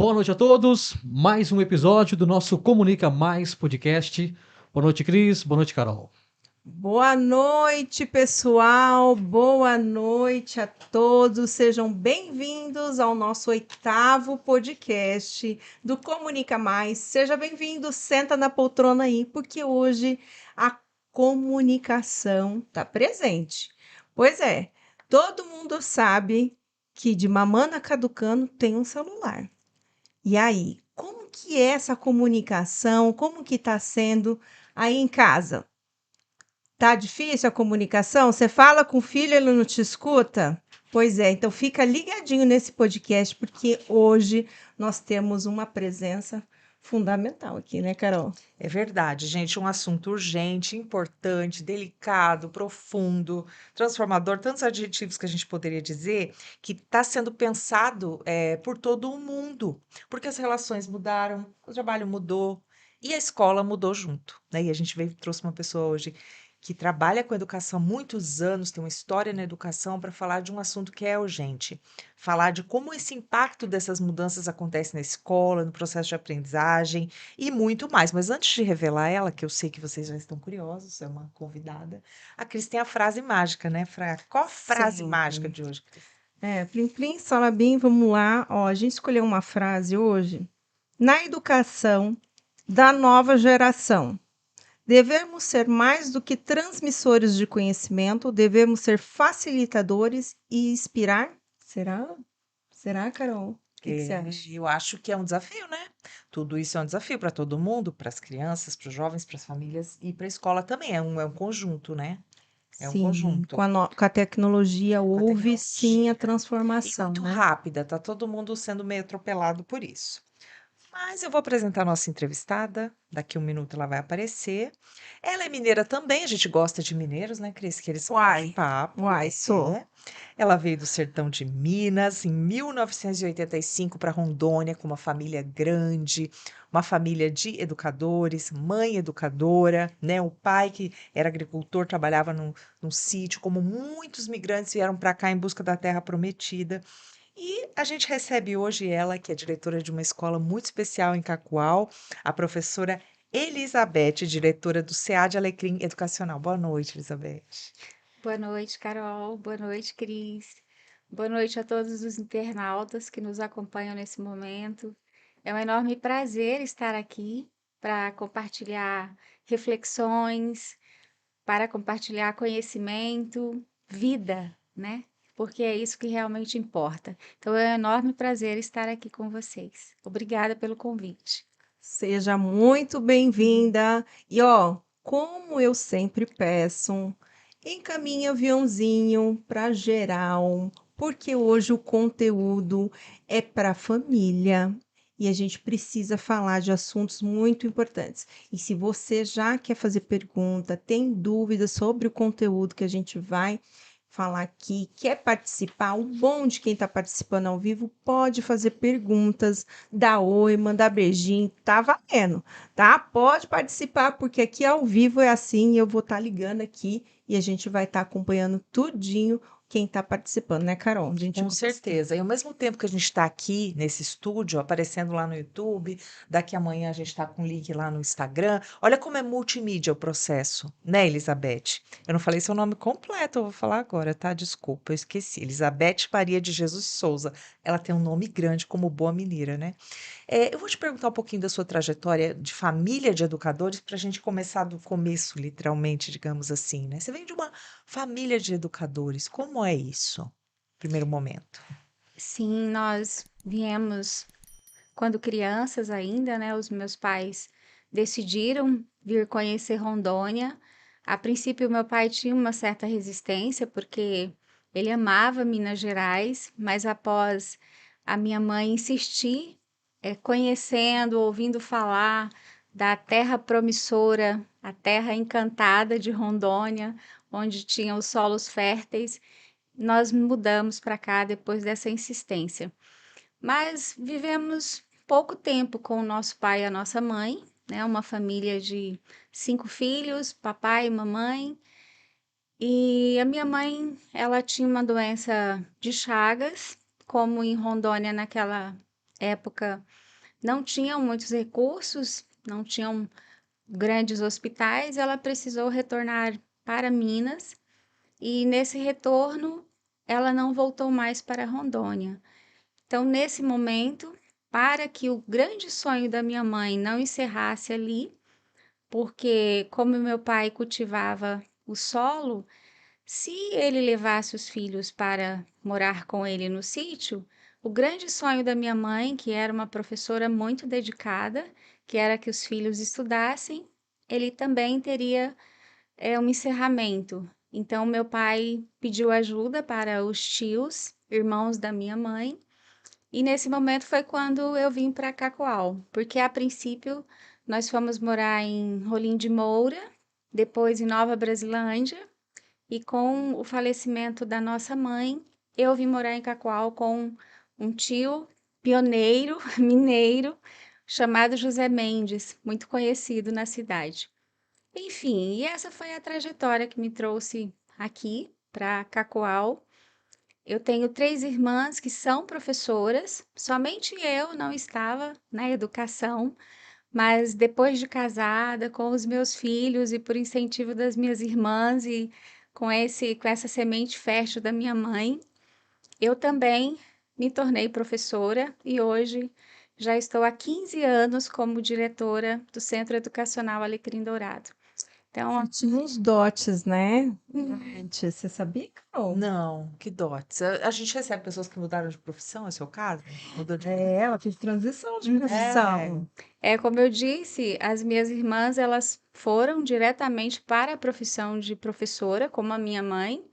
Boa noite a todos. Mais um episódio do nosso Comunica Mais podcast. Boa noite, Cris. Boa noite, Carol. Boa noite, pessoal. Boa noite a todos. Sejam bem-vindos ao nosso 8º podcast do Comunica Mais. Seja bem-vindo, senta na poltrona aí, porque hoje a comunicação está presente. Pois é, todo mundo sabe que de mamana caducando tem um celular. E aí, como que é essa comunicação? Como que está sendo aí em casa? Tá difícil a comunicação? Você fala com o filho, ele não te escuta? Pois é, então fica ligadinho nesse podcast, porque hoje nós temos uma presença fundamental aqui, né, Carol? É verdade, gente, um assunto urgente, importante, delicado, profundo, transformador, tantos adjetivos que a gente poderia dizer, que está sendo pensado por todo o mundo, porque as relações mudaram, o trabalho mudou e a escola mudou junto, né? E a gente trouxe uma pessoa hoje que trabalha com educação há muitos anos, tem uma história na educação para falar de um assunto que é urgente, falar de como esse impacto dessas mudanças acontece na escola, no processo de aprendizagem e muito mais. Mas antes de revelar ela, que eu sei que vocês já estão curiosos, é uma convidada, a Cris tem a frase mágica, né? Qual a frase mágica Sempre. de hoje, Cris? Plim Plim, Salabim, vamos lá. Ó, a gente escolheu uma frase hoje. Na educação da nova geração, devemos ser mais do que transmissores de conhecimento, devemos ser facilitadores e inspirar? Será? Será, Carol? O que você acha? Eu acho que é um desafio, né? Tudo isso é um desafio para todo mundo, para as crianças, para os jovens, para as famílias e para a escola também. É um conjunto, né? É um Sim, conjunto. com a tecnologia Com a houve sim a tecnologia. E transformação, muito né? rápida, tá todo mundo sendo meio atropelado por isso. Mas eu vou apresentar a nossa entrevistada. Daqui um minuto ela vai aparecer. Ela é mineira também, a gente gosta de mineiros, né, Cris? Que eles são Uai, papo. uai, sou. Ela veio do sertão de Minas em 1985 para Rondônia com uma família grande, uma família de educadores, mãe educadora, né? O pai que era agricultor, trabalhava num sítio, como muitos migrantes vieram para cá em busca da terra prometida. E a gente recebe hoje ela, que é diretora de uma escola muito especial em Cacoal, a professora Elizabeth, diretora do CA de Alecrim Educacional. Boa noite, Elizabeth. Boa noite, Carol. Boa noite, Cris. Boa noite a todos os internautas que nos acompanham nesse momento. É um enorme prazer estar aqui para compartilhar reflexões, para compartilhar conhecimento, vida, né? Porque é isso que realmente importa. Então, é um enorme prazer estar aqui com vocês. Obrigada pelo convite. Seja muito bem-vinda. E ó, como eu sempre peço, encaminhe aviãozinho para geral, porque hoje o conteúdo é para a família e a gente precisa falar de assuntos muito importantes. E se você já quer fazer pergunta, tem dúvidas sobre o conteúdo que a gente vai falar aqui, quer participar, o bom de quem está participando ao vivo pode fazer perguntas, dar oi, mandar beijinho, tá valendo, tá? Pode participar, porque aqui ao vivo é assim, eu vou estar ligando aqui e a gente vai estar acompanhando tudinho quem está participando, né, Carol? A gente Com gosta. certeza. E ao mesmo tempo que a gente está aqui nesse estúdio, aparecendo lá no YouTube, daqui amanhã a gente está com o link lá no Instagram. Olha como é multimídia o processo, né, Elizabeth? Eu não falei seu nome completo, eu vou falar agora, tá? Desculpa, eu esqueci. Elizabeth Maria de Jesus Souza. Ela tem um nome grande como boa mineira, né? Eu vou te perguntar um pouquinho da sua trajetória de família de educadores para a gente começar do começo, literalmente, digamos assim, né? Você vem de uma família de educadores. Como é isso? Primeiro momento. Sim, nós viemos quando crianças ainda, né? Os meus pais decidiram vir conhecer Rondônia. A princípio, meu pai tinha uma certa resistência, porque ele amava Minas Gerais, mas após a minha mãe insistir, conhecendo, ouvindo falar da terra promissora, a terra encantada de Rondônia, onde tinha os solos férteis, nós mudamos para cá depois dessa insistência. Mas vivemos pouco tempo com o nosso pai e a nossa mãe, né? Uma família de 5 filhos, papai e mamãe. E a minha mãe, ela tinha uma doença de Chagas, como em Rondônia naquela época não tinham muitos recursos, não tinham grandes hospitais, ela precisou retornar para Minas e nesse retorno ela não voltou mais para Rondônia. Então, nesse momento, para que o grande sonho da minha mãe não encerrasse ali, porque como meu pai cultivava o solo, se ele levasse os filhos para morar com ele no sítio, o grande sonho da minha mãe, que era uma professora muito dedicada, que era que os filhos estudassem, ele também teria um encerramento. Então, meu pai pediu ajuda para os tios, irmãos da minha mãe, e nesse momento foi quando eu vim para Cacoal, porque a princípio nós fomos morar em Rolim de Moura, depois em Nova Brasilândia, e com o falecimento da nossa mãe, eu vim morar em Cacoal com um tio pioneiro mineiro chamado José Mendes, muito conhecido na cidade. Enfim, e essa foi a trajetória que me trouxe aqui para Cacoal. Eu tenho 3 irmãs que são professoras, somente eu não estava na educação, mas depois de casada, com os meus filhos e por incentivo das minhas irmãs e com essa semente fértil da minha mãe, eu também me tornei professora e hoje já estou há 15 anos como diretora do Centro Educacional Alecrim Dourado. Então, Você tinha uns dotes, né? Antes, você sabia, Carol? Não, que dotes. A gente recebe pessoas que mudaram de profissão, é seu caso? Mudou de Ela fez transição de profissão. como eu disse, as minhas irmãs, elas foram diretamente para a profissão de professora, como a minha mãe,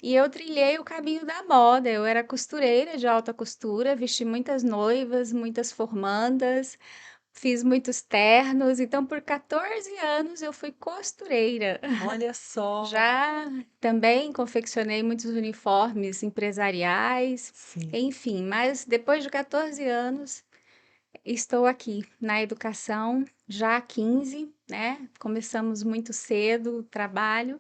e eu trilhei o caminho da moda. Eu era costureira de alta costura, vesti muitas noivas, muitas formandas, fiz muitos ternos, então por 14 anos eu fui costureira. Olha só. Já também confeccionei muitos uniformes empresariais, Sim. enfim, mas depois de 14 anos estou aqui na educação, já há 15, né? Começamos muito cedo o trabalho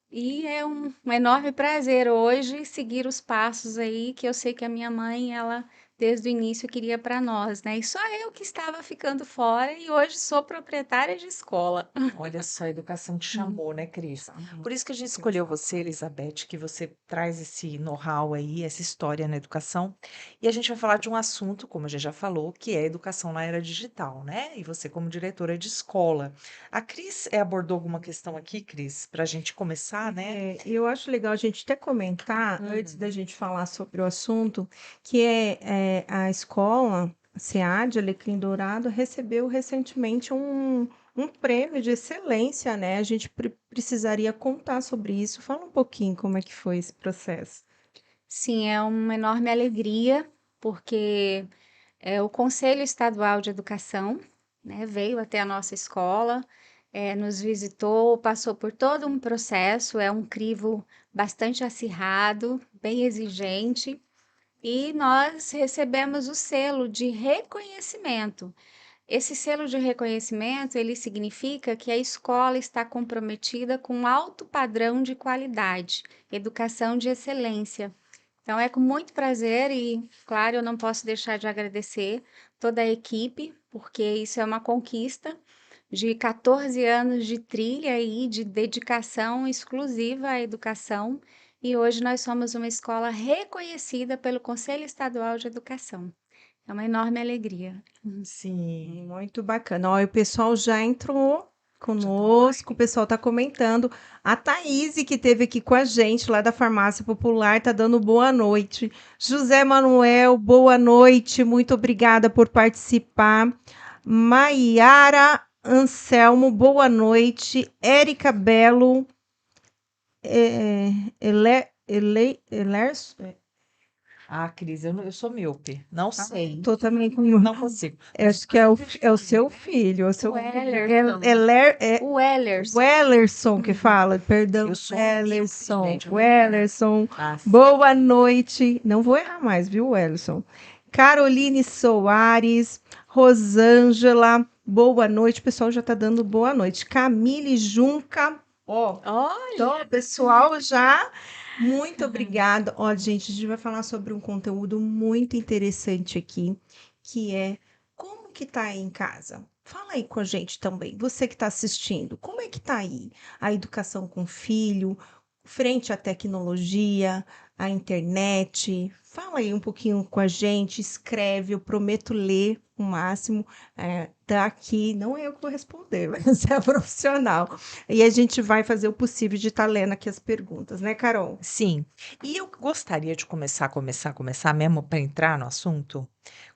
e é um enorme prazer hoje seguir os passos aí que eu sei que a minha mãe, ela desde o início queria para nós, né? E só eu que estava ficando fora e hoje sou proprietária de escola. Olha só, a educação te chamou, né, Cris? Por isso que a gente escolheu você, Elizabeth, que você traz esse know-how aí, essa história na educação. E a gente vai falar de um assunto, como a gente já falou, que é a educação na era digital, né? E você, como diretora de escola. A Cris abordou alguma questão aqui, Cris, para a gente começar, né? Eu acho legal a gente até comentar, antes da gente falar sobre o assunto, que a escola SEAD Alecrim Dourado recebeu recentemente um prêmio de excelência, né? A gente precisaria contar sobre isso. Fala um pouquinho como é que foi esse processo. Sim, é uma enorme alegria, porque o Conselho Estadual de Educação, né, veio até a nossa escola, nos visitou, passou por todo um processo, é um crivo bastante acirrado, bem exigente, e nós recebemos o selo de reconhecimento. Esse selo de reconhecimento, ele significa que a escola está comprometida com um alto padrão de qualidade, educação de excelência. Então, é com muito prazer e, claro, eu não posso deixar de agradecer toda a equipe, porque isso é uma conquista de 14 anos de trilha e de dedicação exclusiva à educação. E hoje nós somos uma escola reconhecida pelo Conselho Estadual de Educação. É uma enorme alegria. Sim. Muito bacana. Ó, e o pessoal já entrou conosco, o pessoal está comentando. A Thaís, que esteve aqui com a gente lá da Farmácia Popular, está dando boa noite. José Manuel, boa noite, muito obrigada por participar. Maiara Anselmo, boa noite. Érica Belo, Ah, Cris, eu sou míope. Não sei. tô também com Não consigo. acho que é o seu filho, O Wellers. O Wellerson que fala, perdão, Eu sou Wellerson, míope, gente. Wellerson, Ah, boa noite, não vou errar mais, viu, Wellerson? Caroline Soares, Rosângela, boa noite, o pessoal já tá dando boa noite. Camille Junca, ó, Olha, então, pessoal, já muito obrigada. Olha, gente, a gente vai falar sobre um conteúdo muito interessante aqui, que é? Como que tá aí em casa? Fala aí com a gente também, você que está assistindo, como é que tá aí a educação com o filho, frente à tecnologia, à internet? Fala aí um pouquinho com a gente, escreve, eu prometo ler o máximo. Tá aqui, não é eu que vou responder, mas é a profissional. E a gente vai fazer o possível de estar lendo aqui as perguntas, né, Carol? Sim. E eu gostaria de começar mesmo para entrar no assunto,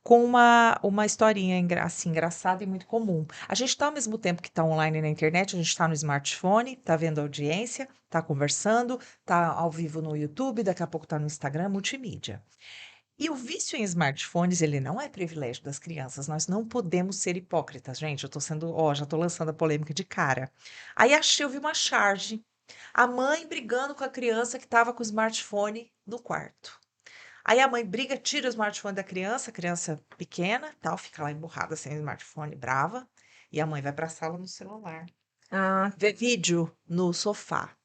com uma historinha assim, engraçada e muito comum. A gente está ao mesmo tempo que está online na internet, a gente está no smartphone, está vendo a audiência, está conversando, está ao vivo no YouTube, daqui a pouco está no Instagram, multimídia. E o vício em smartphones, ele não é privilégio das crianças. Nós não podemos ser hipócritas, gente. Eu tô sendo, ó, já tô lançando a polêmica de cara. Aí eu vi uma charge, a mãe brigando com a criança que estava com o smartphone no quarto. Aí a mãe briga, tira o smartphone da criança, criança pequena, tal, fica lá emburrada sem smartphone, brava, e a mãe vai para a sala no celular, Ah, vê vídeo no sofá.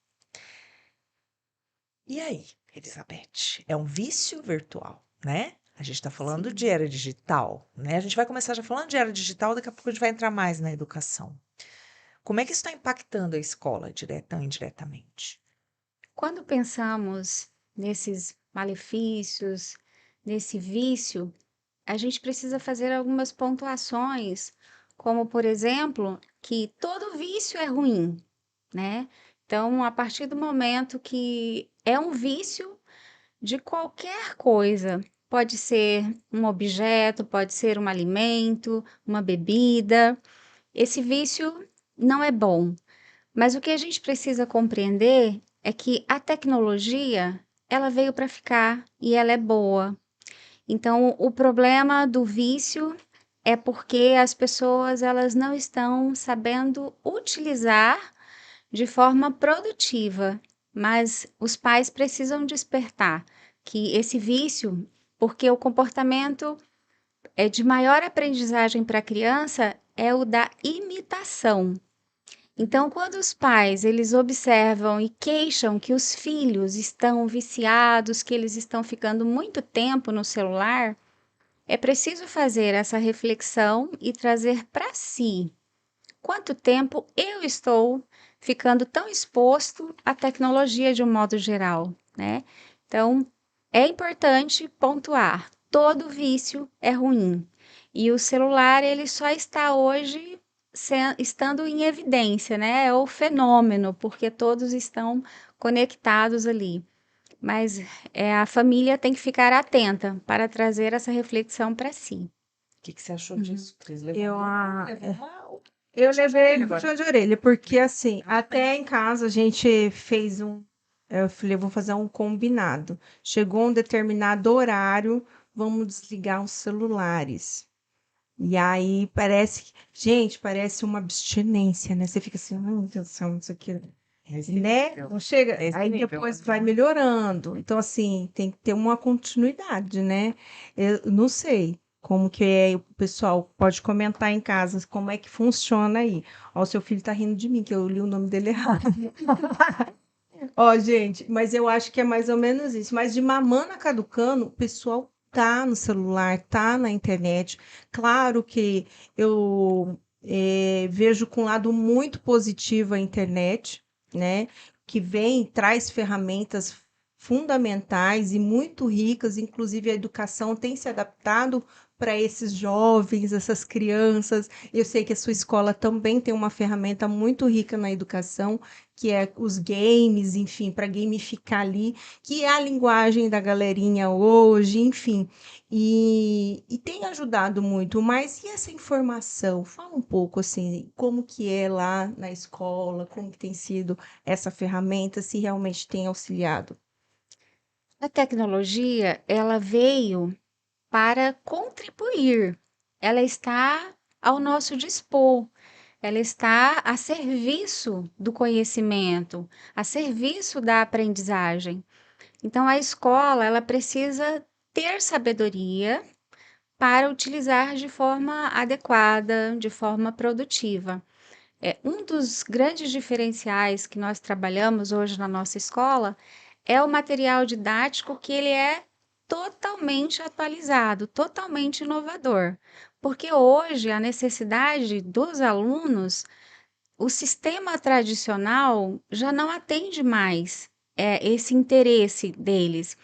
E aí, Elizabeth, é um vício virtual, né? A gente está falando de era digital, né? A gente vai começar já falando de era digital, daqui a pouco a gente vai entrar mais na educação. Como é que isso está impactando a escola, direta ou indiretamente? Quando pensamos nesses malefícios, nesse vício, a gente precisa fazer algumas pontuações, como, por exemplo, que todo vício é ruim, né? Então, a partir do momento que é um vício de qualquer coisa, pode ser um objeto, pode ser um alimento, uma bebida, esse vício não é bom. Mas o que a gente precisa compreender é que a tecnologia, ela veio para ficar e ela é boa. Então, o problema do vício é porque as pessoas elas não estão sabendo utilizar de forma produtiva, mas os pais precisam despertar que esse vício, porque o comportamento é de maior aprendizagem para a criança é o da imitação. Então, quando os pais eles observam e queixam que os filhos estão viciados, que eles estão ficando muito tempo no celular, é preciso fazer essa reflexão e trazer para si quanto tempo eu estou ficando tão exposto à tecnologia de um modo geral, né? Então, é importante pontuar, todo vício é ruim. E o celular, ele só está hoje estando em evidência, né? É o fenômeno, porque todos estão conectados ali. Mas a família tem que ficar atenta para trazer essa reflexão para si. O que você achou Uhum. disso, Cris? Eu, Levou eu levei agora. puxão de orelha, porque assim, até em casa a gente fez eu falei, vou fazer um combinado. Chegou um determinado horário, vamos desligar os celulares. E aí gente, parece uma abstinência, né? Você fica assim, meu Deus do céu, isso aqui, né? Não chega, Nesse aí nível. depois vai melhorando. Então, assim, tem que ter uma continuidade, né? Eu não sei como que é, o pessoal pode comentar em casa como é que funciona aí. Ó, o seu filho tá rindo de mim, que eu li o nome dele errado. Ó, gente, mas eu acho que é mais ou menos isso. Mas de mamana caducando, o pessoal tá no celular, tá na internet. Claro que eu vejo com um lado muito positivo a internet, né? Que vem, traz ferramentas fundamentais e muito ricas, inclusive a educação tem se adaptado para esses jovens, essas crianças. Eu sei que a sua escola também tem uma ferramenta muito rica na educação que é os games, enfim, para gamificar ali, que é a linguagem da galerinha hoje, enfim. E tem ajudado muito, mas e essa informação? Fala um pouco assim, como que é lá na escola, como que tem sido essa ferramenta, se realmente tem auxiliado. A tecnologia, ela veio para contribuir. Ela está ao nosso dispor. Ela está a serviço do conhecimento, a serviço da aprendizagem. Então, a escola, ela precisa ter sabedoria para utilizar de forma adequada, de forma produtiva. Um dos grandes diferenciais que nós trabalhamos hoje na nossa escola é o material didático que ele é totalmente atualizado, totalmente inovador. Porque hoje a necessidade dos alunos, o sistema tradicional já não atende mais esse interesse deles.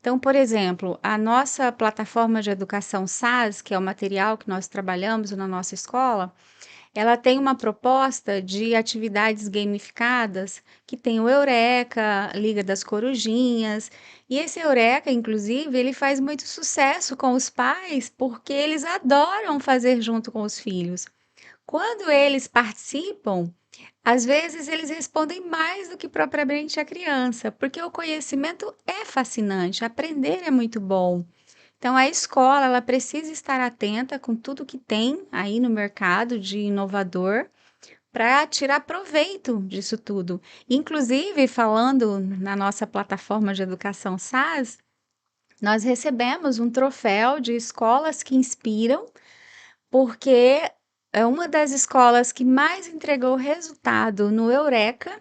Então, por exemplo, a nossa plataforma de educação SAS, que é o material que nós trabalhamos na nossa escola, ela tem uma proposta de atividades gamificadas, que tem o Eureka, Liga das Corujinhas, e esse Eureka, inclusive, ele faz muito sucesso com os pais, porque eles adoram fazer junto com os filhos. Quando eles participam, às vezes eles respondem mais do que propriamente a criança, porque o conhecimento é fascinante, aprender é muito bom. Então, a escola, ela precisa estar atenta com tudo que tem aí no mercado de inovador para tirar proveito disso tudo. Inclusive, falando na nossa plataforma de educação SAS, nós recebemos um troféu de escolas que inspiram, porque é uma das escolas que mais entregou resultado no Eureka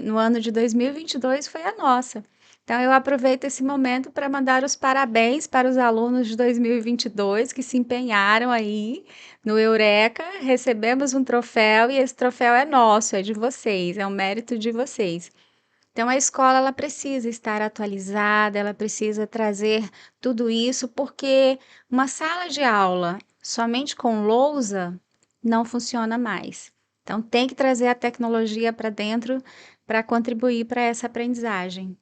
no ano de 2022 foi a nossa. Então, eu aproveito esse momento para mandar os parabéns para os alunos de 2022 que se empenharam aí no Eureka. Recebemos um troféu e esse troféu é nosso, é de vocês, é um mérito de vocês. Então, a escola ela precisa estar atualizada, ela precisa trazer tudo isso, porque uma sala de aula somente com lousa não funciona mais. Então, tem que trazer a tecnologia para dentro para contribuir para essa aprendizagem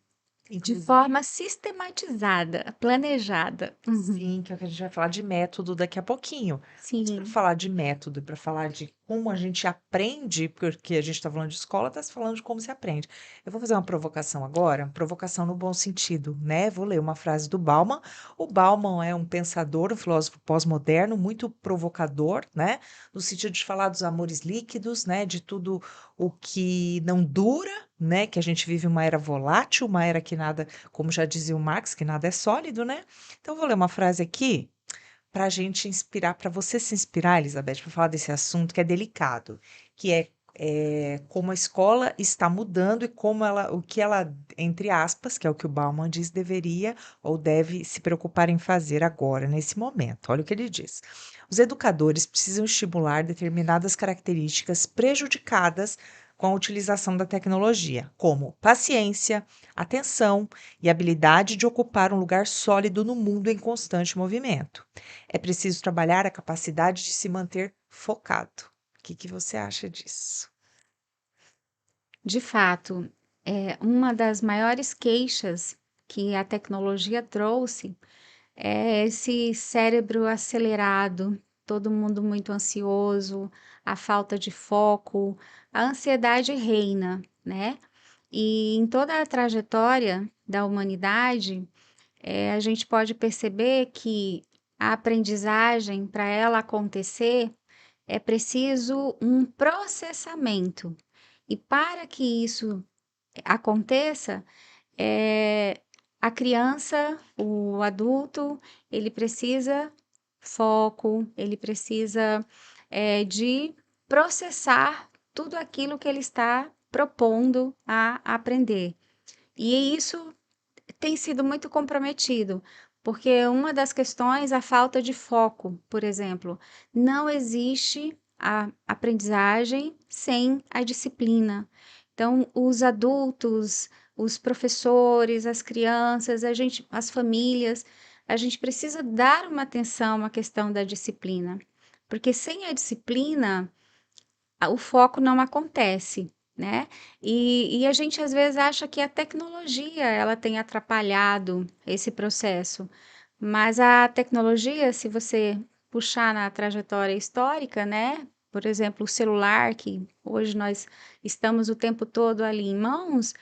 de Inclusive, forma sistematizada, planejada. sim, que é o que a gente vai falar de método daqui a pouquinho. Para Sim, falar de método, para falar de como a gente aprende, porque a gente está falando de escola, está se falando de como se aprende. Eu vou fazer uma provocação agora, provocação no bom sentido, né? Vou ler uma frase do Bauman. O Bauman é um pensador, um filósofo pós-moderno, muito provocador, né? No sentido de falar dos amores líquidos, né? De tudo o que não dura, né? Que a gente vive uma era volátil, uma era que nada, como já dizia o Marx, que nada é sólido, né? Então, eu vou ler uma frase aqui para a gente inspirar, para você se inspirar, Elizabeth, para falar desse assunto que é delicado, que é como a escola está mudando e como ela, o que ela, entre aspas, que é o que o Bauman diz, deveria ou deve se preocupar em fazer agora, nesse momento. Olha o que ele diz. Os educadores precisam estimular determinadas características prejudicadas com a utilização da tecnologia, como paciência, atenção e habilidade de ocupar um lugar sólido no mundo em constante movimento. É preciso trabalhar a capacidade de se manter focado. O que você acha disso? de fato, uma das maiores queixas que a tecnologia trouxe é esse cérebro acelerado, todo mundo muito ansioso, a falta de foco, a ansiedade reina, né? E em toda a trajetória da humanidade, a gente pode perceber que a aprendizagem, para ela acontecer, é preciso um processamento. E para que isso aconteça, é, a criança, o adulto, ele precisa foco, ele precisa de processar tudo aquilo que ele está propondo a aprender. E isso tem sido muito comprometido, porque uma das questões é a falta de foco, por exemplo. Não existe a aprendizagem sem a disciplina. Então, os adultos, os professores, as crianças, as famílias, a gente precisa dar uma atenção à questão da disciplina, porque sem a disciplina, o foco não acontece, né? E a gente às vezes acha que a tecnologia ela tem atrapalhado esse processo, mas a tecnologia, se você puxar na trajetória histórica, né? Por exemplo, o celular, que hoje nós estamos o tempo todo ali em mãos,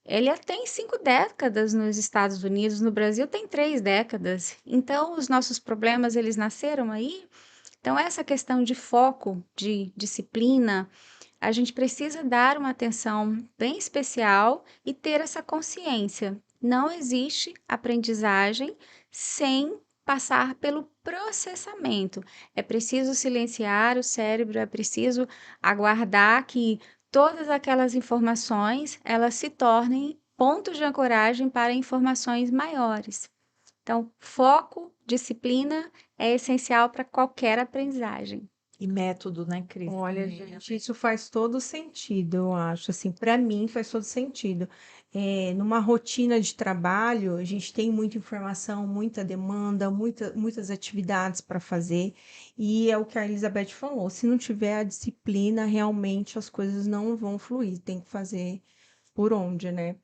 ele já tem 5 décadas nos Estados Unidos, no Brasil tem 3 décadas. Então, os nossos problemas, eles nasceram aí. Então, essa questão de foco, de disciplina, a gente precisa dar uma atenção bem especial e ter essa consciência. Não existe aprendizagem sem passar pelo processamento. É preciso silenciar o cérebro, é preciso aguardar que todas aquelas informações elas se tornem pontos de ancoragem para informações maiores. Então, foco, disciplina é essencial para qualquer aprendizagem. E método, né, Cris? Olha, Também. gente, isso faz todo sentido, eu acho. Assim, para mim faz todo sentido. Numa rotina de trabalho, a gente tem muita informação, muita demanda, muitas atividades para fazer, e é o que a Elizabeth falou: se não tiver a disciplina, realmente as coisas não vão fluir, tem que fazer por onde, né?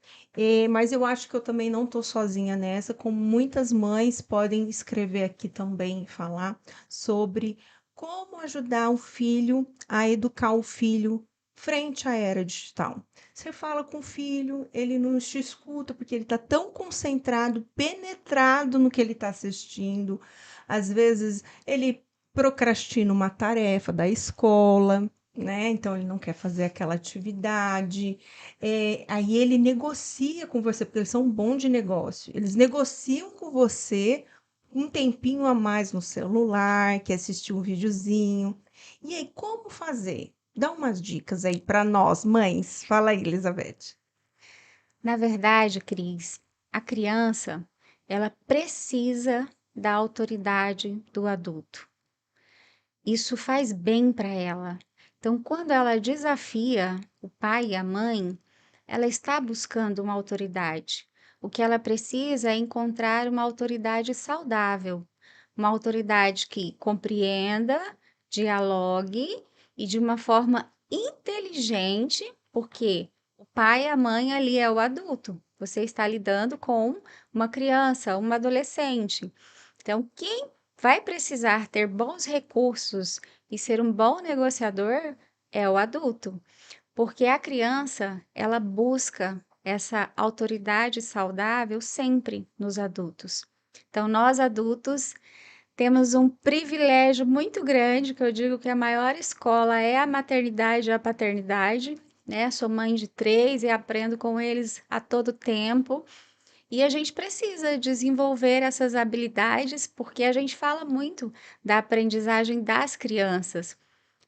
Mas eu acho que eu também não estou sozinha nessa, como muitas mães podem escrever aqui também, falar sobre como ajudar o filho a educar o filho frente à era digital. Você fala com o filho, ele não te escuta porque ele está tão concentrado, penetrado no que ele está assistindo. Às vezes ele procrastina uma tarefa da escola, né? Então ele não quer fazer aquela atividade. Aí ele negocia com você, porque eles são bons de negócio. Eles negociam com você um tempinho a mais no celular, quer assistir um videozinho. E aí, como fazer? Dá umas dicas aí para nós, mães. Fala aí, Elizabeth. Na verdade, Cris, a criança, ela precisa da autoridade do adulto. Isso faz bem para ela. Então, quando ela desafia o pai e a mãe, ela está buscando uma autoridade. O que ela precisa é encontrar uma autoridade saudável, uma autoridade que compreenda, dialogue e de uma forma inteligente, porque o pai e a mãe ali é o adulto. Você está lidando com uma criança, uma adolescente. Então, quem vai precisar ter bons recursos e ser um bom negociador é o adulto, porque a criança, ela busca essa autoridade saudável sempre nos adultos. Então, nós adultos temos um privilégio muito grande, que eu digo que a maior escola é a maternidade e a paternidade, né? Sou mãe de 3 e aprendo com eles a todo tempo. E a gente precisa desenvolver essas habilidades, porque a gente fala muito da aprendizagem das crianças,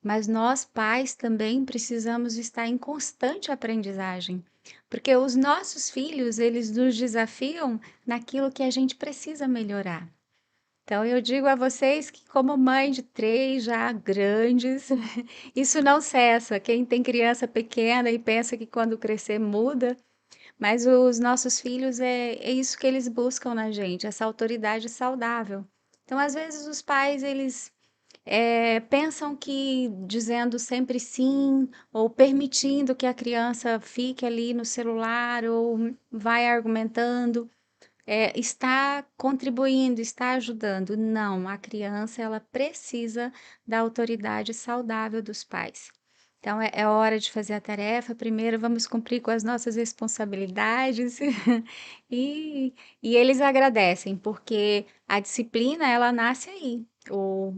mas nós, pais, também precisamos estar em constante aprendizagem, porque os nossos filhos, eles nos desafiam naquilo que a gente precisa melhorar. Então, eu digo a vocês que, como mãe de 3 já grandes, isso não cessa. Quem tem criança pequena e pensa que quando crescer muda, mas os nossos filhos é isso que eles buscam na gente, essa autoridade saudável. Então, às vezes, os pais, eles pensam que dizendo sempre sim, ou permitindo que a criança fique ali no celular, ou vai argumentando, está contribuindo, está ajudando. Não, a criança, ela precisa da autoridade saudável dos pais. Então, é hora de fazer a tarefa. Primeiro, vamos cumprir com as nossas responsabilidades. E eles agradecem, porque a disciplina, ela nasce aí.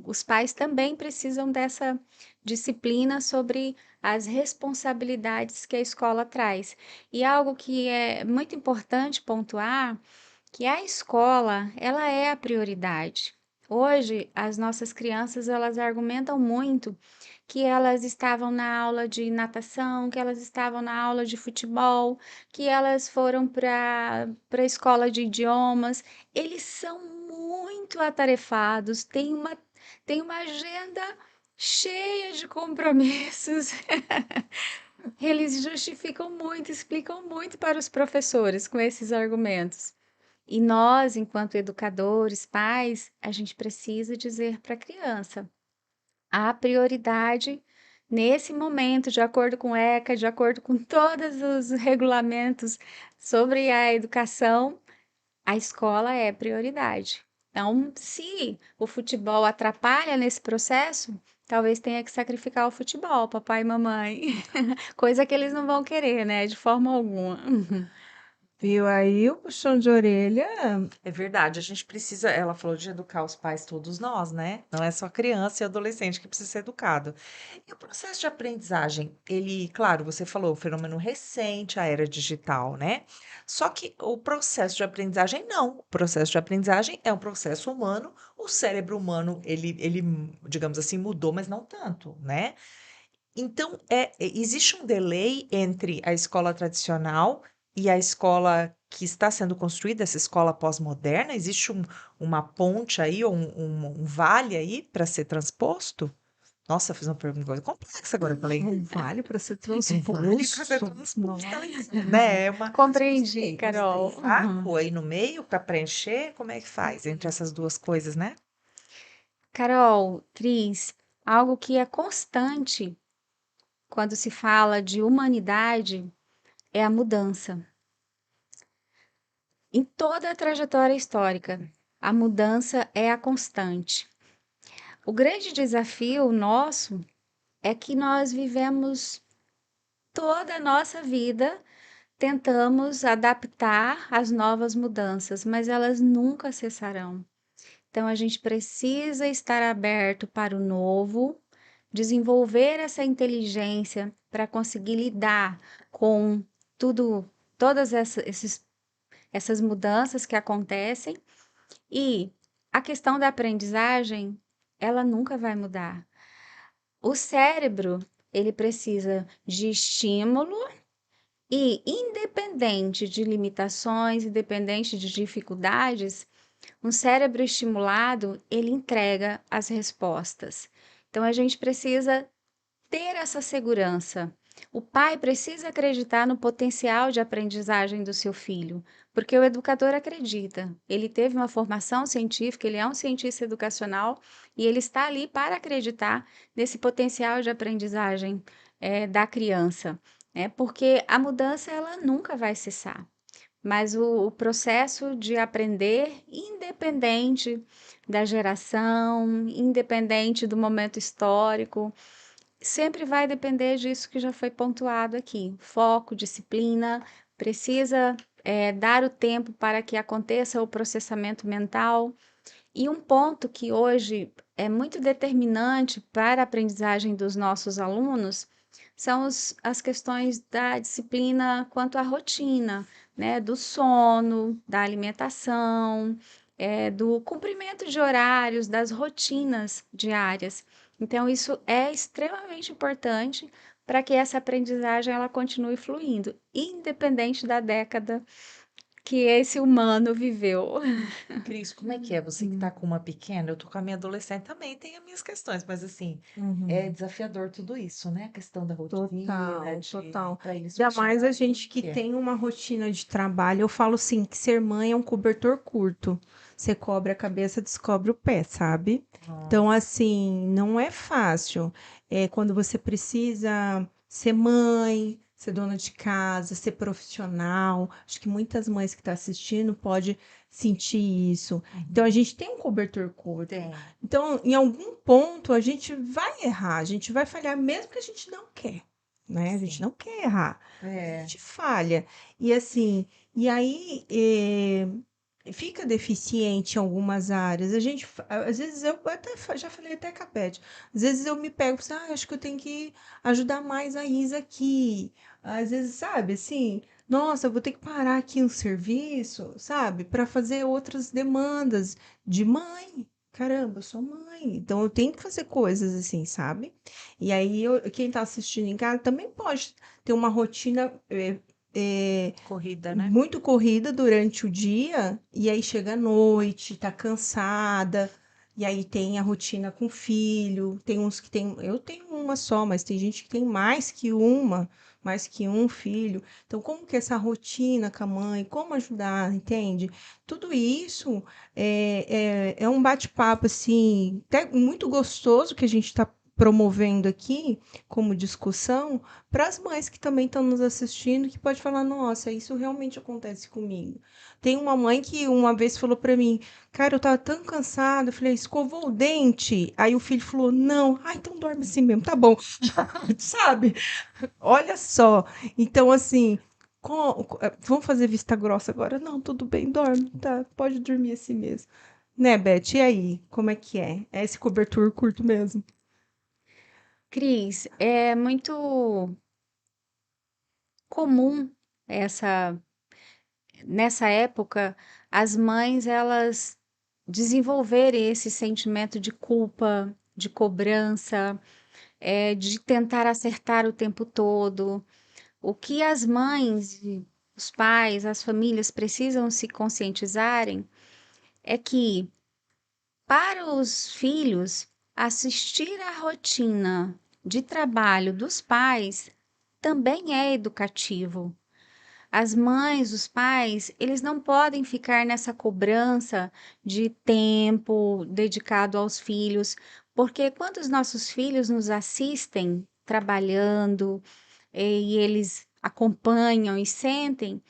Os pais também precisam dessa disciplina sobre as responsabilidades que a escola traz. E algo que é muito importante pontuar, que a escola, ela é a prioridade. Hoje, as nossas crianças, elas argumentam muito que elas estavam na aula de natação, que elas estavam na aula de futebol, que elas foram para a escola de idiomas. Eles são muito atarefados, têm uma agenda cheia de compromissos. Eles justificam muito, explicam muito para os professores com esses argumentos. E nós, enquanto educadores, pais, a gente precisa dizer para a criança: a prioridade nesse momento, de acordo com o ECA, de acordo com todos os regulamentos sobre a educação, a escola é prioridade. Então, se o futebol atrapalha nesse processo, talvez tenha que sacrificar o futebol, papai e mamãe. Coisa que eles não vão querer, né? De forma alguma. Viu aí o puxão de orelha? É verdade, a gente precisa, ela falou de educar os pais, todos nós, né? Não é só criança e adolescente que precisa ser educado. E o processo de aprendizagem, ele, claro, você falou, o fenômeno recente, a era digital, né? Só que o processo de aprendizagem, não. O processo de aprendizagem é um processo humano, o cérebro humano, digamos assim, mudou, mas não tanto, né? Então, existe um delay entre a escola tradicional E a escola que está sendo construída, essa escola pós-moderna, existe uma ponte aí, ou um vale aí para ser transposto? Nossa, eu fiz uma pergunta complexa agora, eu falei. Um vale para ser Um vale para ser transposto. transposto, Nossa. né? É uma Compreendi, Carol. vácuo aí no meio para preencher, como é que faz entre essas duas coisas, né? Carol, Cris, algo que é constante quando se fala de humanidade é a mudança. Em toda a trajetória histórica, a mudança é a constante. O grande desafio nosso é que nós vivemos toda a nossa vida, tentamos adaptar às novas mudanças, mas elas nunca cessarão. Então, a gente precisa estar aberto para o novo, desenvolver essa inteligência para conseguir lidar com tudo, todas essas mudanças que acontecem. E a questão da aprendizagem, ela nunca vai mudar. O cérebro, ele precisa de estímulo e, independente de limitações, independente de dificuldades, um cérebro estimulado, ele entrega as respostas. Então, a gente precisa ter essa segurança. O pai precisa acreditar no potencial de aprendizagem do seu filho, porque o educador acredita. Ele teve uma formação científica, ele é um cientista educacional e ele está ali para acreditar nesse potencial de aprendizagem da criança, né? Porque a mudança ela nunca vai cessar. Mas o processo de aprender, independente da geração, independente do momento histórico, sempre vai depender disso que já foi pontuado aqui: foco, disciplina, precisa dar o tempo para que aconteça o processamento mental. E um ponto que hoje é muito determinante para a aprendizagem dos nossos alunos são as questões da disciplina quanto à rotina, né? Do sono, da alimentação, do cumprimento de horários, das rotinas diárias. Então, isso é extremamente importante para que essa aprendizagem ela continue fluindo, independente da década que esse humano viveu. Cris, como é que é? Você que tá com uma pequena, eu tô com a minha adolescente também, tem as minhas questões, mas assim, é desafiador tudo isso, né? A questão da rotina, Total, total. para eles Ainda mais a funcionarem, como gente que que é? tem uma rotina de trabalho. Eu falo assim, que ser mãe é um cobertor curto. Você cobre a cabeça, descobre o pé, sabe? Então, Nossa, assim, não é fácil. É quando você precisa ser mãe, ser dona de casa, ser profissional. Acho que muitas mães que estão assistindo podem sentir isso. Então, a gente tem um cobertor curto. tem. Então, em algum ponto, a gente vai errar, a gente vai falhar, mesmo que a gente não quer, né? A gente Sim. não quer errar, a É, gente falha. E assim, e aí fica deficiente em algumas áreas. A gente, às vezes eu até já falei até com a Beth, às vezes eu me pego, assim, acho que eu tenho que ajudar mais a Isa aqui. Às vezes, sabe, assim, nossa, eu vou ter que parar aqui no serviço, sabe, para fazer outras demandas de mãe. Caramba, eu sou mãe, então eu tenho que fazer coisas assim, sabe? E aí, quem tá assistindo em casa também pode ter uma rotina corrida, né? muito corrida durante o dia, e aí chega à noite, tá cansada, e aí tem a rotina com o filho. Tem uns que tem, eu tenho uma só, mas tem gente que tem mais que uma, mais que um filho. Então, como que é essa rotina com a mãe? Como ajudar, entende? Tudo isso é um bate-papo, assim, até muito gostoso que a gente está promovendo aqui como discussão para as mães que também estão nos assistindo, que pode falar, nossa, isso realmente acontece comigo. Tem uma mãe que uma vez falou para mim, cara, eu tava tão cansada, eu falei, escovou o dente? Aí o filho falou, não. Ah, então dorme assim mesmo, tá bom. Sabe? Olha só. Então, assim, vamos fazer vista grossa agora? Não, tudo bem, dorme, tá, pode dormir assim mesmo. Né, Beth? E aí, como é que é? É esse cobertor curto mesmo? Cris, é muito comum essa nessa época as mães elas desenvolverem esse sentimento de culpa, de cobrança, de tentar acertar o tempo todo. O que as mães os pais, as famílias precisam se conscientizarem é que, para os filhos, assistir à rotina de trabalho dos pais também é educativo. As mães, os pais, eles não podem ficar nessa cobrança de tempo dedicado aos filhos, porque quando os nossos filhos nos assistem trabalhando e eles acompanham e sentem,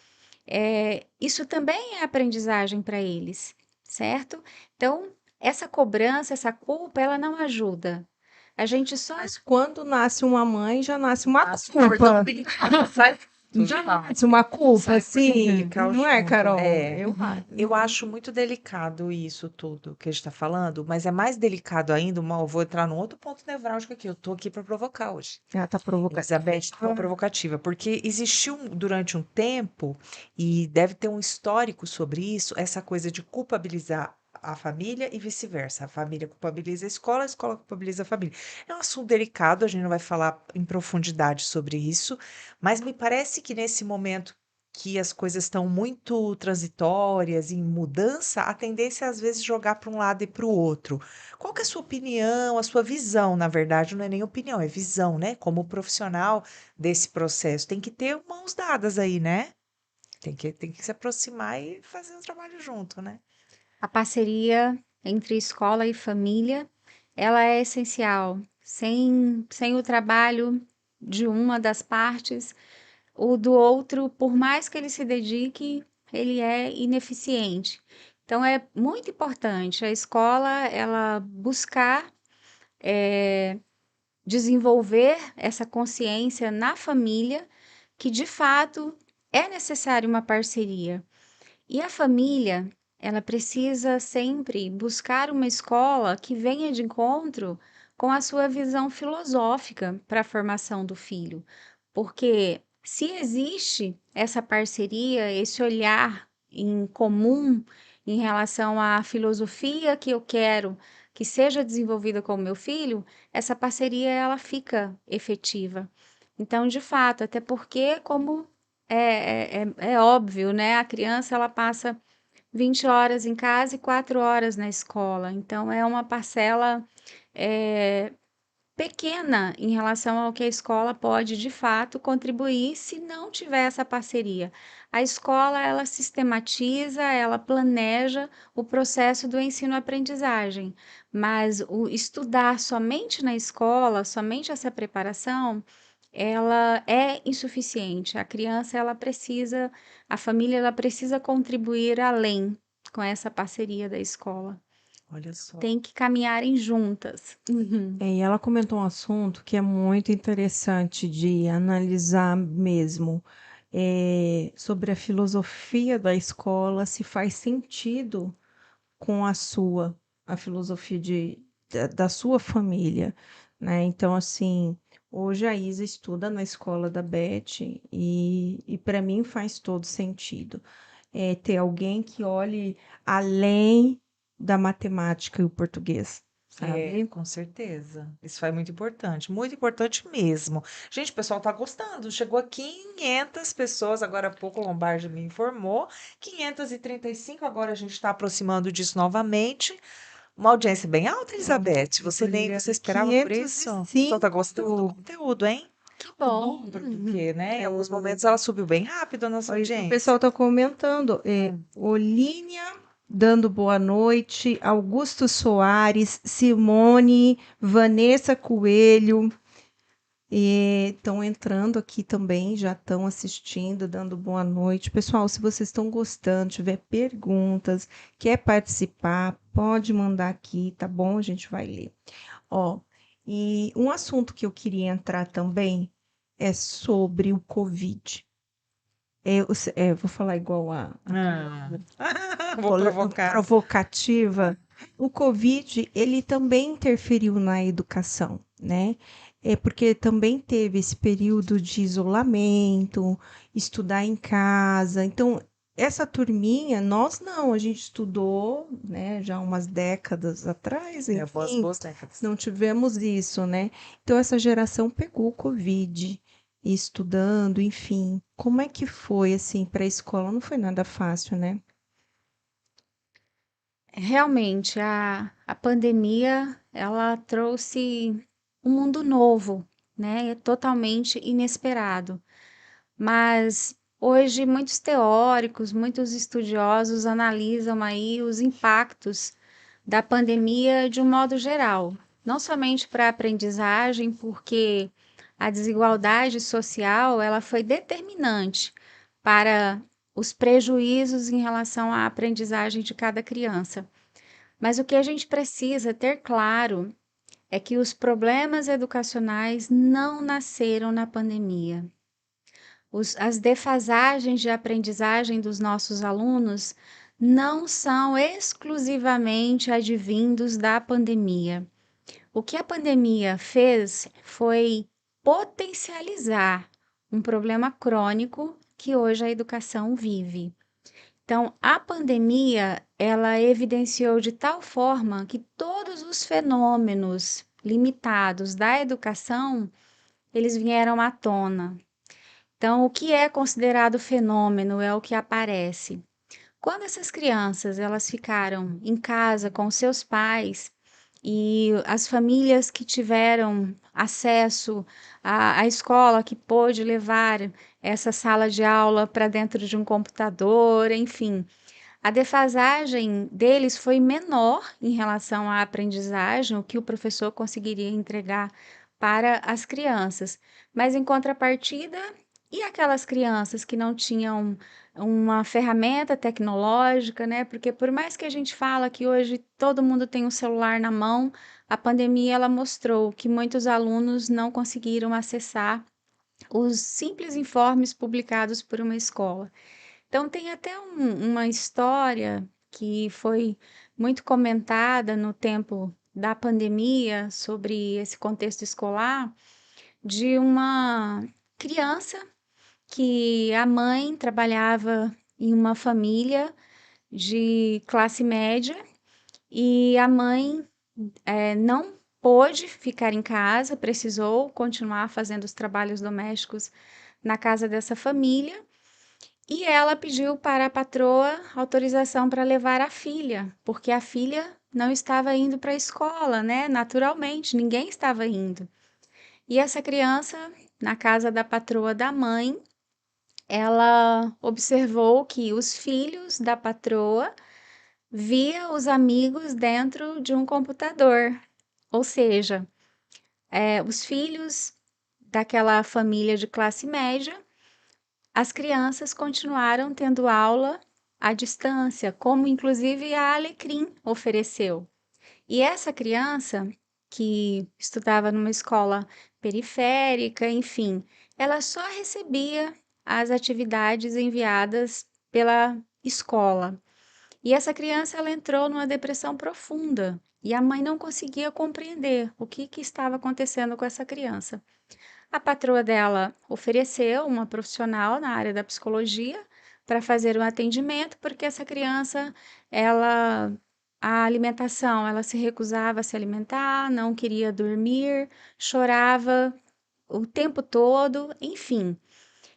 isso também é aprendizagem para eles, certo? Então, essa cobrança, essa culpa, ela não ajuda. A gente só Mas quando nasce uma mãe, já nasce uma Nossa, o cordão culpa. umbilical sai tudo Já de mal. nasce uma culpa, Sai o cordão assim, umbilical não é, junto. Carol? É. Eu Eu acho muito delicado isso tudo que a gente está falando, mas é mais delicado ainda, eu vou entrar num outro ponto nevrálgico aqui. Eu tô aqui para provocar hoje. Ela tá provocando. Elizabeth, uma provocativa, porque existiu durante um tempo, e deve ter um histórico sobre isso, essa coisa de culpabilizar a família e vice-versa. A família culpabiliza a escola culpabiliza a família. É um assunto delicado, a gente não vai falar em profundidade sobre isso, mas me parece que nesse momento que as coisas estão muito transitórias, em mudança, a tendência é às vezes jogar para um lado e para o outro. Qual que é a sua opinião, a sua visão, na verdade, não é nem opinião, é visão, né? Como profissional desse processo. Tem que ter mãos dadas aí, né? Tem que se aproximar e fazer o trabalho junto, né? a parceria entre escola e família, ela é essencial. Sem o trabalho de uma das partes, o do outro, por mais que ele se dedique, ele é ineficiente. Então, é muito importante a escola, ela buscar desenvolver essa consciência na família que, de fato, é necessário uma parceria. E a família, ela precisa sempre buscar uma escola que venha de encontro com a sua visão filosófica para a formação do filho. Porque se existe essa parceria, esse olhar em comum em relação à filosofia que eu quero que seja desenvolvida com o meu filho, essa parceria ela fica efetiva. Então, de fato, até porque, como é óbvio, né? A criança ela passa 20 horas em casa e 4 horas na escola. Então, é uma parcela é, pequena em relação ao que a escola pode, de fato, contribuir se não tiver essa parceria. A escola, ela sistematiza, ela planeja o processo do ensino-aprendizagem, mas o estudar somente na escola, somente essa preparação, ela é insuficiente. A criança, ela precisa, a família, ela precisa contribuir além com essa parceria da escola. Olha só. Tem que caminharem juntas. Uhum. E ela comentou um assunto que é muito interessante de analisar mesmo, sobre a filosofia da escola, se faz sentido com a filosofia da sua família, né? Então, assim, hoje a Isa estuda na escola da Beth e para mim faz todo sentido. Ter alguém que olhe além da matemática e o português, sabe? Com certeza. Isso é muito importante mesmo. Gente, o pessoal tá gostando. Chegou a 500 pessoas, agora há pouco o Lombardi me informou. 535, agora a gente está aproximando disso novamente. Uma audiência bem alta, Elizabeth. Você esperava por isso? O pessoal tá gostando do 505. conteúdo, hein? Que O bom. dobro do que, né? Em alguns momentos ela subiu bem rápido a nossa O audiência. pessoal está comentando. Olínia dando boa noite, Augusto Soares, Simone, Vanessa Coelho. Estão entrando aqui também, já estão assistindo, dando boa noite. Pessoal, se vocês estão gostando, tiver perguntas, quer participar, pode mandar aqui, tá bom? A gente vai ler. Ó, e um assunto que eu queria entrar também é sobre o Covid. Vou falar igual Vou provocar. provocativa. O Covid, ele também interferiu na educação, né? Porque também teve esse período de isolamento, estudar em casa. Então, essa turminha, nós não, a gente estudou, né, já umas décadas atrás, enfim, Boas décadas. não tivemos isso, né? Então, essa geração pegou o Covid. e estudando, enfim. Como é que foi, assim, para a escola? Não foi nada fácil, né? Realmente, a pandemia, ela trouxe um mundo novo, né? Totalmente inesperado. Mas hoje muitos teóricos, muitos estudiosos analisam aí os impactos da pandemia de um modo geral, não somente para a aprendizagem, porque a desigualdade social ela foi determinante para os prejuízos em relação à aprendizagem de cada criança. Mas o que a gente precisa ter claro é que os problemas educacionais não nasceram na pandemia. As defasagens de aprendizagem dos nossos alunos não são exclusivamente advindos da pandemia. O que a pandemia fez foi potencializar um problema crônico que hoje a educação vive. Então, a pandemia, ela evidenciou de tal forma que todos os fenômenos limitados da educação, eles vieram à tona. Então, o que é considerado fenômeno é o que aparece. Quando essas crianças elas ficaram em casa com seus pais e as famílias que tiveram acesso à escola, que pôde levar essa sala de aula para dentro de um computador, enfim, a defasagem deles foi menor em relação à aprendizagem, o que o professor conseguiria entregar para as crianças. Mas em contrapartida, e aquelas crianças que não tinham uma ferramenta tecnológica, né? Porque por mais que a gente fala que hoje todo mundo tem um celular na mão, a pandemia ela mostrou que muitos alunos não conseguiram acessar os simples informes publicados por uma escola. Então, tem até uma história que foi muito comentada no tempo da pandemia sobre esse contexto escolar, de uma criança que a mãe trabalhava em uma família de classe média e a mãe não pôde ficar em casa, precisou continuar fazendo os trabalhos domésticos na casa dessa família. E ela pediu para a patroa autorização para levar a filha, porque a filha não estava indo para a escola, né? Naturalmente, ninguém estava indo. E essa criança, na casa da patroa da mãe, ela observou que os filhos da patroa via os amigos dentro de um computador. Ou seja, os filhos daquela família de classe média, as crianças continuaram tendo aula à distância, como inclusive a Alecrim ofereceu. E essa criança, que estudava numa escola periférica, enfim, ela só recebia as atividades enviadas pela escola. E essa criança ela entrou numa depressão profunda e a mãe não conseguia compreender o que estava acontecendo com essa criança. A patroa dela ofereceu uma profissional na área da psicologia para fazer um atendimento, porque essa criança, ela, a alimentação, ela se recusava a se alimentar, não queria dormir, chorava o tempo todo, enfim.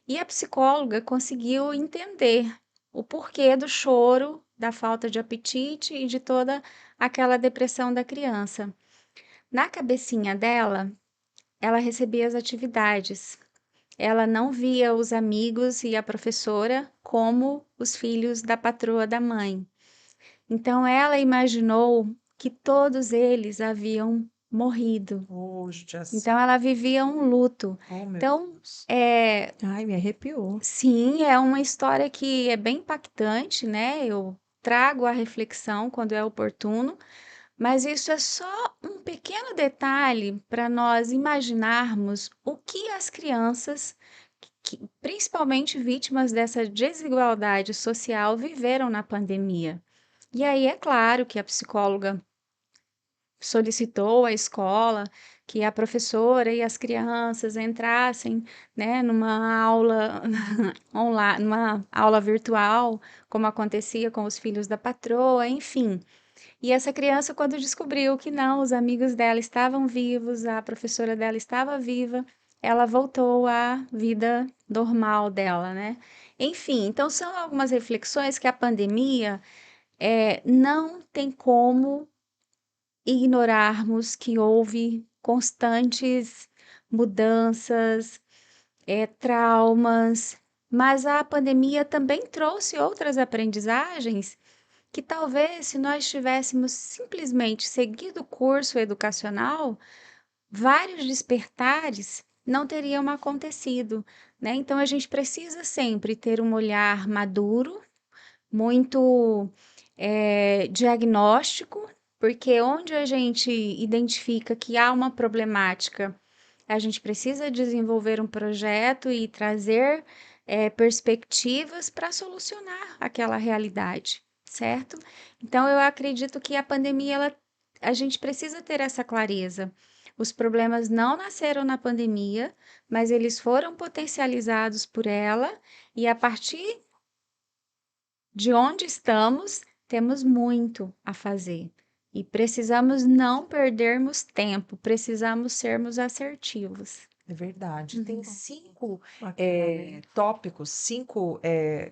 E a psicóloga conseguiu entender o porquê do choro, da falta de apetite e de toda aquela depressão da criança. Na cabecinha dela, ela recebia as atividades. Ela não via os amigos e a professora como os filhos da patroa da mãe. Então ela imaginou que todos eles haviam morrido. Oh, judiação. Então ela vivia um luto. Oh, meu Então, Deus. Ai, me arrepiou. sim, é uma história que é bem impactante, né? Eu trago a reflexão quando é oportuno, mas isso é só um pequeno detalhe para nós imaginarmos o que as crianças, principalmente vítimas dessa desigualdade social, viveram na pandemia. E aí é claro que a psicóloga solicitou à escola que a professora e as crianças entrassem, né, numa aula online, numa aula virtual, como acontecia com os filhos da patroa, enfim. E essa criança, quando descobriu que não, os amigos dela estavam vivos, a professora dela estava viva, ela voltou à vida normal dela, né? Enfim, então são algumas reflexões que a pandemia não tem como ignorarmos que houve constantes mudanças, traumas, mas a pandemia também trouxe outras aprendizagens que talvez se nós tivéssemos simplesmente seguido o curso educacional, vários despertares não teriam acontecido, né? Então a gente precisa sempre ter um olhar maduro, muito diagnóstico, porque onde a gente identifica que há uma problemática, a gente precisa desenvolver um projeto e trazer perspectivas para solucionar aquela realidade, certo? Então, eu acredito que a pandemia, a gente precisa ter essa clareza. Os problemas não nasceram na pandemia, mas eles foram potencializados por ela, e a partir de onde estamos, temos muito a fazer. E precisamos não perdermos tempo, precisamos sermos assertivos. É verdade. Tem Uhum. 5 Bacana. tópicos, 5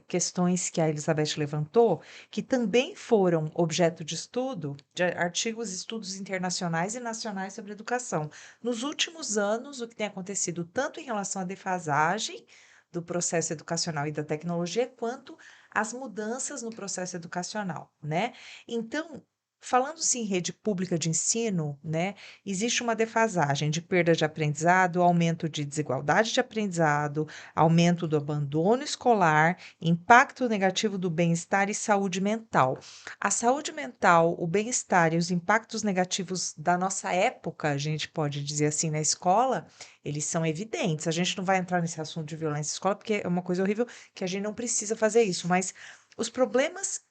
questões que a Elizabeth levantou, que também foram objeto de estudo de artigos e estudos internacionais e nacionais sobre educação. Nos últimos anos, o que tem acontecido tanto em relação à defasagem do processo educacional e da tecnologia, quanto as mudanças no processo educacional, né? Então, falando-se em rede pública de ensino, né? Existe uma defasagem de perda de aprendizado, aumento de desigualdade de aprendizado, aumento do abandono escolar, impacto negativo do bem-estar e saúde mental. A saúde mental, o bem-estar e os impactos negativos da nossa época, a gente pode dizer assim, na escola, eles são evidentes. A gente não vai entrar nesse assunto de violência na escola, porque é uma coisa horrível que a gente não precisa fazer isso, mas os problemas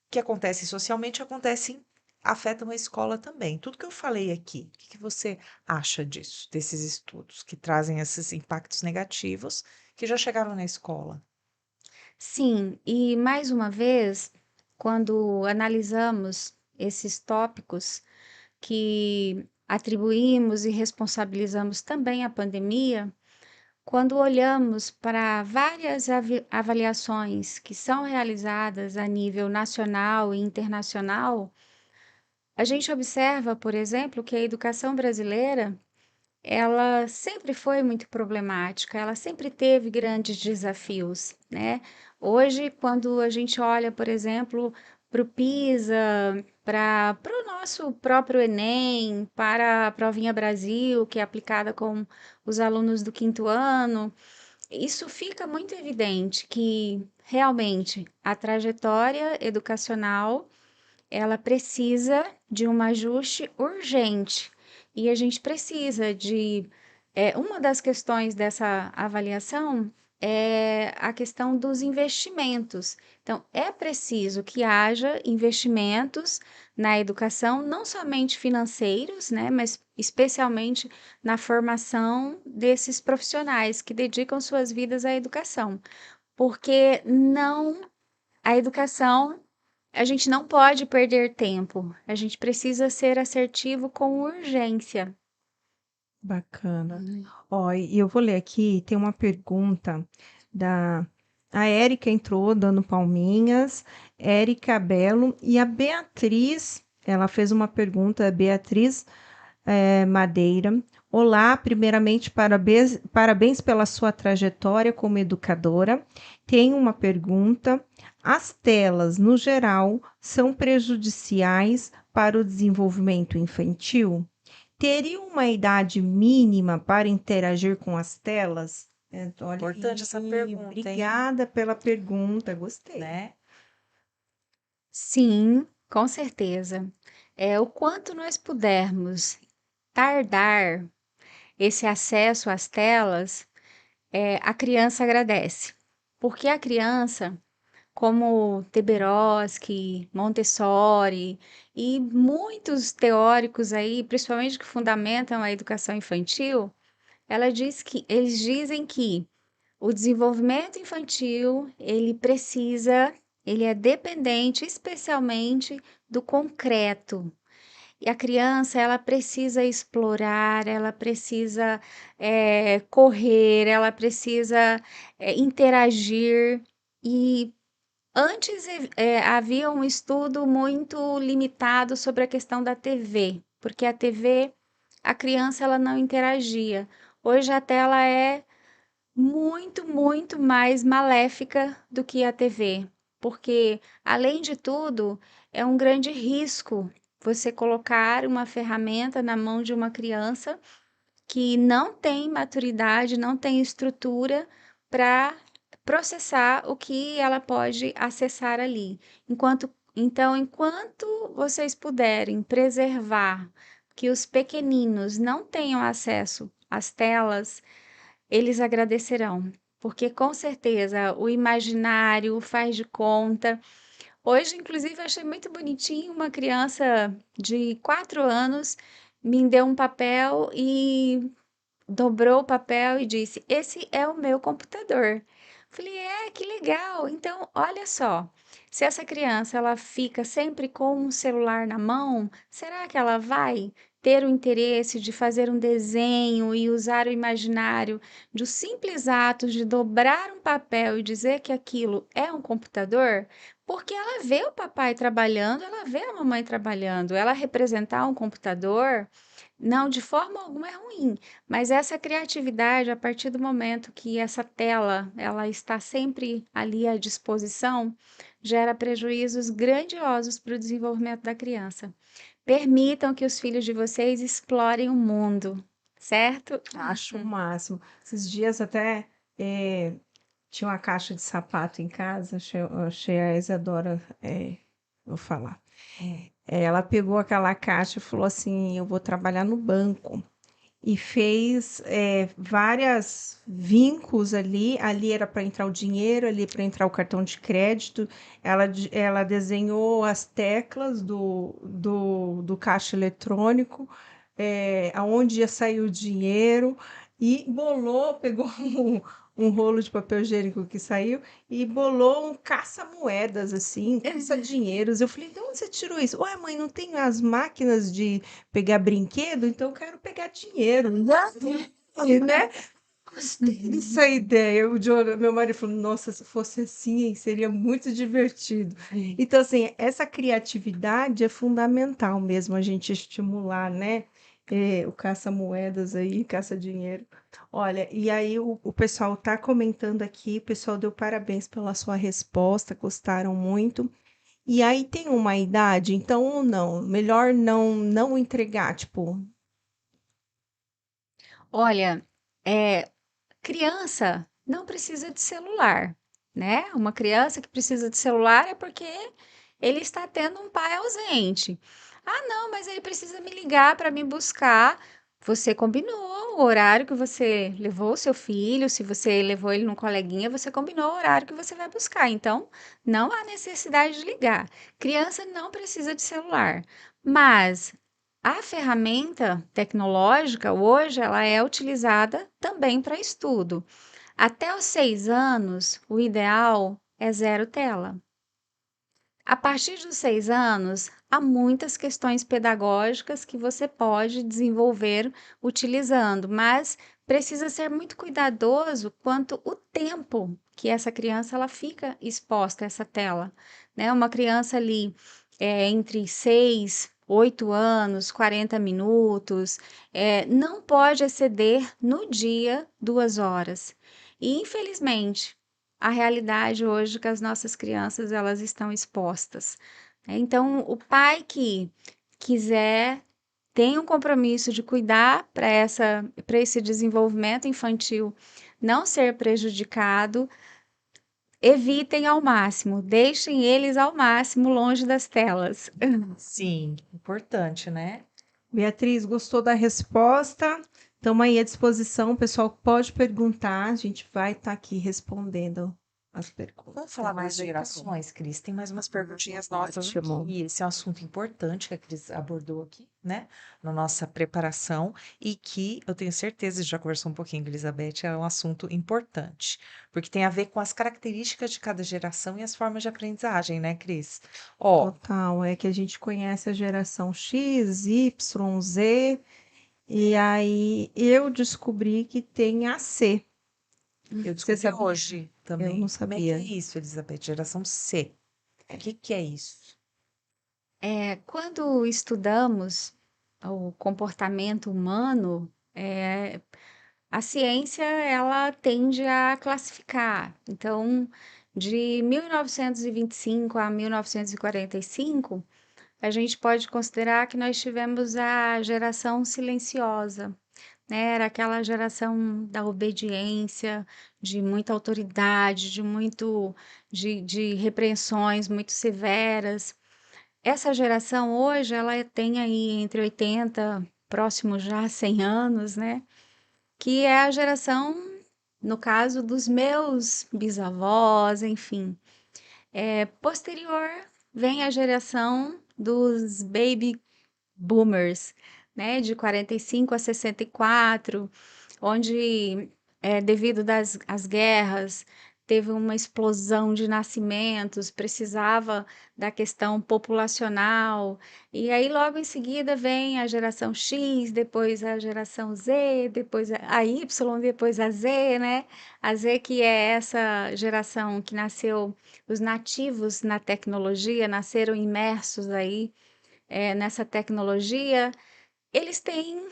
que acontecem socialmente afetam a escola também. Tudo que eu falei aqui, o que você acha disso, desses estudos que trazem esses impactos negativos que já chegaram na escola? Sim, e mais uma vez, quando analisamos esses tópicos que atribuímos e responsabilizamos também à pandemia, quando olhamos para várias avaliações que são realizadas a nível nacional e internacional, a gente observa, por exemplo, que a educação brasileira, ela sempre foi muito problemática, ela sempre teve grandes desafios, né? Hoje, quando a gente olha, por exemplo, para o PISA, para o nosso próprio Enem, para a Provinha Brasil, que é aplicada com os alunos do quinto ano, isso fica muito evidente que realmente a trajetória educacional ela precisa de um ajuste urgente. E a gente precisa de. Uma das questões dessa avaliação é a questão dos investimentos. Então, é preciso que haja investimentos na educação, não somente financeiros, né, mas especialmente na formação desses profissionais que dedicam suas vidas à educação. Porque não, a educação a gente não pode perder tempo. A gente precisa ser assertivo com urgência. Bacana. Ó, e eu vou ler aqui, tem uma pergunta da... A Érica entrou dando palminhas, Érica Belo, e a Beatriz, ela fez uma pergunta, a Beatriz Madeira. Olá, primeiramente, parabéns pela sua trajetória como educadora. Tenho uma pergunta. As telas, no geral, são prejudiciais para o desenvolvimento infantil? Teria uma idade mínima para interagir com as telas? Olha Importante aí, essa pergunta, hein? obrigada pela pergunta, gostei. Né? Sim, com certeza. O quanto nós pudermos tardar esse acesso às telas, a criança agradece. Porque a criança, como Teberoski, Montessori e muitos teóricos aí, principalmente que fundamentam a educação infantil, eles dizem que o desenvolvimento infantil, ele é dependente especialmente do concreto. E a criança, ela precisa explorar, ela precisa correr, ela precisa interagir. E antes havia um estudo muito limitado sobre a questão da TV, porque a TV, a criança ela não interagia. Hoje a tela é muito, muito mais maléfica do que a TV, porque, além de tudo, é um grande risco você colocar uma ferramenta na mão de uma criança que não tem maturidade, não tem estrutura para processar o que ela pode acessar ali. Enquanto vocês puderem preservar que os pequeninos não tenham acesso às telas, eles agradecerão, porque com certeza o imaginário faz de conta. Hoje, inclusive, eu achei muito bonitinho uma criança de 4 anos me deu um papel e dobrou o papel e disse: Esse é o meu computador. Falei: que legal. Então, olha só, se essa criança ela fica sempre com um celular na mão, será que ela vai ter o interesse de fazer um desenho e usar o imaginário do simples ato de dobrar um papel e dizer que aquilo é um computador? Porque ela vê o papai trabalhando, ela vê a mamãe trabalhando, ela representar um computador. Não, de forma alguma é ruim, mas essa criatividade, a partir do momento que essa tela, ela está sempre ali à disposição, gera prejuízos grandiosos para o desenvolvimento da criança. Permitam que os filhos de vocês explorem o mundo, certo? Acho o máximo. Esses dias até tinha uma caixa de sapato em casa, achei a Isadora, vou falar. Ela pegou aquela caixa e falou assim: Eu vou trabalhar no banco. E fez várias vincos ali. Ali era para entrar o dinheiro, ali para entrar o cartão de crédito. Ela desenhou as teclas do caixa eletrônico, aonde ia sair o dinheiro, e bolou, pegou um rolo de papel higiênico que saiu e bolou um caça-moedas, assim, caça-dinheiros. Eu falei: De onde você tirou isso? Ué, mãe, não tem as máquinas de pegar brinquedo? Então eu quero pegar dinheiro, né? Gostei dessa ideia. Meu marido falou: Nossa, se fosse assim, hein, seria muito divertido. Então, assim, essa criatividade é fundamental mesmo a gente estimular, né? O caça-moedas aí, caça-dinheiro. Olha, e aí o pessoal tá comentando aqui, o pessoal deu parabéns pela sua resposta, gostaram muito. E aí tem uma idade, então ou não, melhor não entregar, tipo, Olha, criança não precisa de celular, né? Uma criança que precisa de celular é porque ele está tendo um pai ausente. Ah, não, mas ele precisa me ligar para me buscar. Você combinou o horário que você levou o seu filho, se você levou ele no coleguinha, você combinou o horário que você vai buscar. Então, não há necessidade de ligar. Criança não precisa de celular, mas a ferramenta tecnológica hoje ela é utilizada também para estudo. Até os 6 anos, o ideal é zero tela. A partir dos 6 anos, há muitas questões pedagógicas que você pode desenvolver utilizando, mas precisa ser muito cuidadoso quanto o tempo que essa criança ela fica exposta a essa tela, né? Uma criança ali entre 6, 8 anos, 40 minutos, não pode exceder no dia 2 horas. E infelizmente a realidade hoje que as nossas crianças elas estão expostas, né? Então, o pai que quiser tem um compromisso de cuidar para esse desenvolvimento infantil não ser prejudicado, evitem ao máximo, deixem eles ao máximo longe das telas. Sim, importante, né? Beatriz, gostou da resposta? Estamos aí à disposição, o pessoal pode perguntar, a gente vai estar aqui respondendo as perguntas. Vamos falar mais de Legal. gerações, Cris? Tem mais umas perguntinhas nossas Ótimo. aqui. Esse é um assunto importante que a Cris abordou aqui, né? Na nossa preparação, e que eu tenho certeza, já conversou um pouquinho com a Elizabeth, é um assunto importante, porque tem a ver com as características de cada geração e as formas de aprendizagem, né, Cris? Ó, Total, é que a gente conhece a geração X, Y, Z, e aí eu descobri que tem a C. eu Você descobri sabia? hoje Eu também. não Como é que é sabia. isso, Elizabeth? Geração C. O que é isso? Quando estudamos o comportamento humano, a ciência ela tende a classificar. Então, de 1925 a 1945, a gente pode considerar que nós tivemos a geração silenciosa, né? Era aquela geração da obediência, de muita autoridade, de repreensões muito severas. Essa geração hoje, ela tem aí entre 80, próximo já a 100 anos, né? Que é a geração, no caso dos meus bisavós, enfim. Posterior vem a geração dos baby boomers, né, de 45 a 64, onde, devido às guerras, teve uma explosão de nascimentos, precisava da questão populacional, e aí logo em seguida vem a geração X, depois a geração Z, depois a Y, depois a Z, né? A Z que é essa geração que nasceu, os nativos na tecnologia, nasceram imersos aí nessa tecnologia, eles têm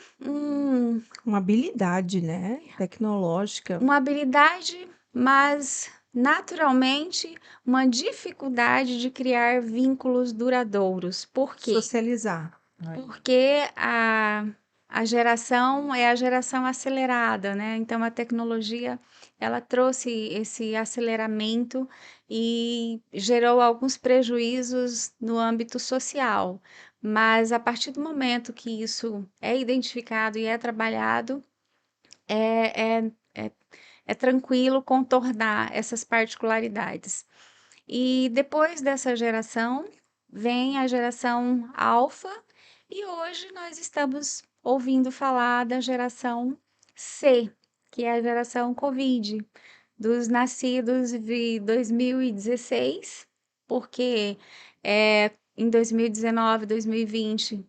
Uma habilidade, né? Tecnológica. uma habilidade, mas naturalmente uma dificuldade de criar vínculos duradouros. Por quê? Socializar. Porque a geração é a geração acelerada, né? Então a tecnologia ela trouxe esse aceleramento e gerou alguns prejuízos no âmbito social. Mas a partir do momento que isso é identificado e é trabalhado, é tranquilo contornar essas particularidades. E depois dessa geração, vem a geração alfa, e hoje nós estamos ouvindo falar da geração C, que é a geração Covid, dos nascidos de 2016, porque em 2019, 2020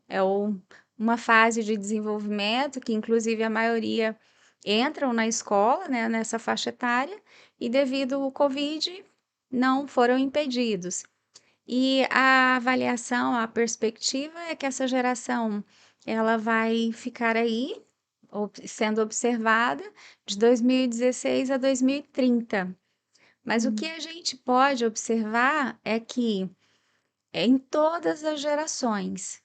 uma fase de desenvolvimento que, inclusive, a maioria entram na escola, né, nessa faixa etária, e devido ao Covid, não foram impedidos. E a avaliação, a perspectiva é que essa geração ela vai ficar aí sendo observada de 2016 a 2030. Mas o que a gente pode observar é que em todas as gerações,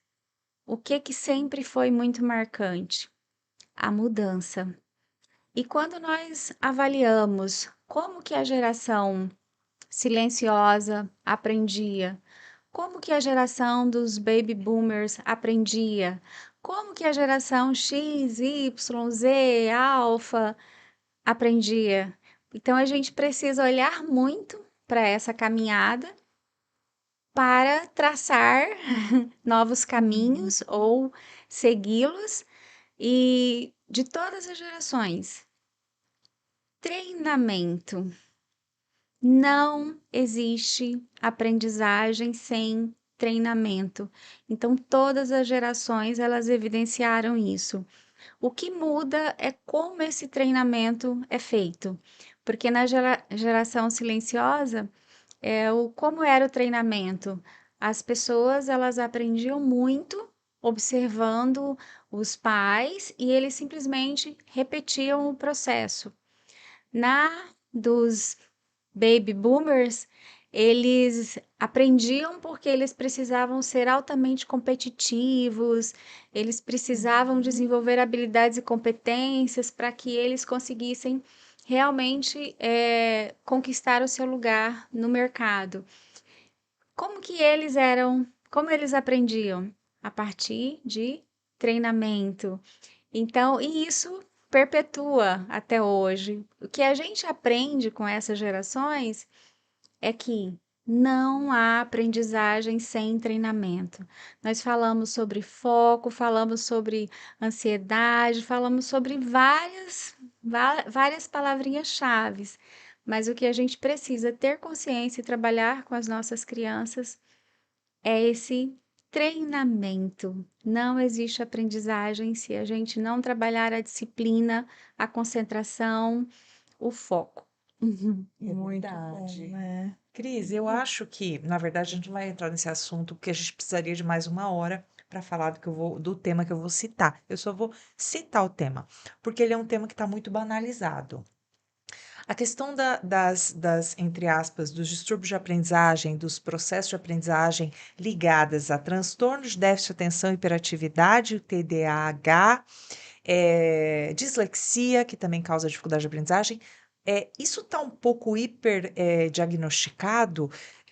o que sempre foi muito marcante? A mudança. E quando nós avaliamos como que a geração silenciosa aprendia, como que a geração dos baby boomers aprendia, como que a geração X, Y, Z, alfa aprendia. Então a gente precisa olhar muito para essa caminhada para traçar novos caminhos ou segui-los e de todas as gerações. Treinamento. Não existe aprendizagem sem treinamento. Então, todas as gerações elas evidenciaram isso. O que muda é como esse treinamento é feito, porque na geração silenciosa, como era o treinamento? As pessoas elas aprendiam muito observando os pais e eles simplesmente repetiam o processo. Dos baby boomers, eles aprendiam porque eles precisavam ser altamente competitivos, eles precisavam desenvolver habilidades e competências para que eles conseguissem realmente conquistar o seu lugar no mercado. Como eles aprendiam? A partir de treinamento. Então, e isso perpetua até hoje. O que a gente aprende com essas gerações é que não há aprendizagem sem treinamento. Nós falamos sobre foco, falamos sobre ansiedade, falamos sobre várias palavrinhas-chave, mas o que a gente precisa ter consciência e trabalhar com as nossas crianças é esse treinamento. Não existe aprendizagem se a gente não trabalhar a disciplina, a concentração, o foco. É Muito bom, verdade. né? Cris, eu acho que, na verdade, a gente não vai entrar nesse assunto, porque a gente precisaria de mais uma hora para falar do tema que eu vou citar. Eu só vou citar o tema, porque ele é um tema que está muito banalizado. A questão entre aspas, dos distúrbios de aprendizagem, dos processos de aprendizagem ligadas a transtornos de déficit de atenção e hiperatividade, o TDAH, dislexia, que também causa dificuldade de aprendizagem, isso está um pouco diagnosticado.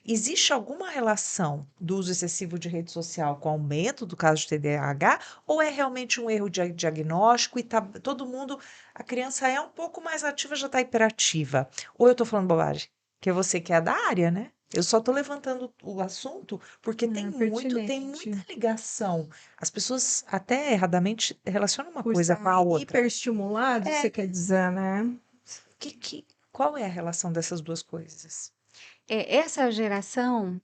Existe alguma relação do uso excessivo de rede social com o aumento do caso de TDAH? Ou é realmente um erro de diagnóstico e tá todo mundo, a criança é um pouco mais ativa, já está hiperativa? Ou eu estou falando bobagem? Que você que é da área, né? Eu só estou levantando o assunto porque tem muita Pertinente. ligação. As pessoas até erradamente relacionam uma Por coisa com a estar outra. hiperestimulado, É, você quer dizer, né? qual é a relação dessas duas coisas? Essa geração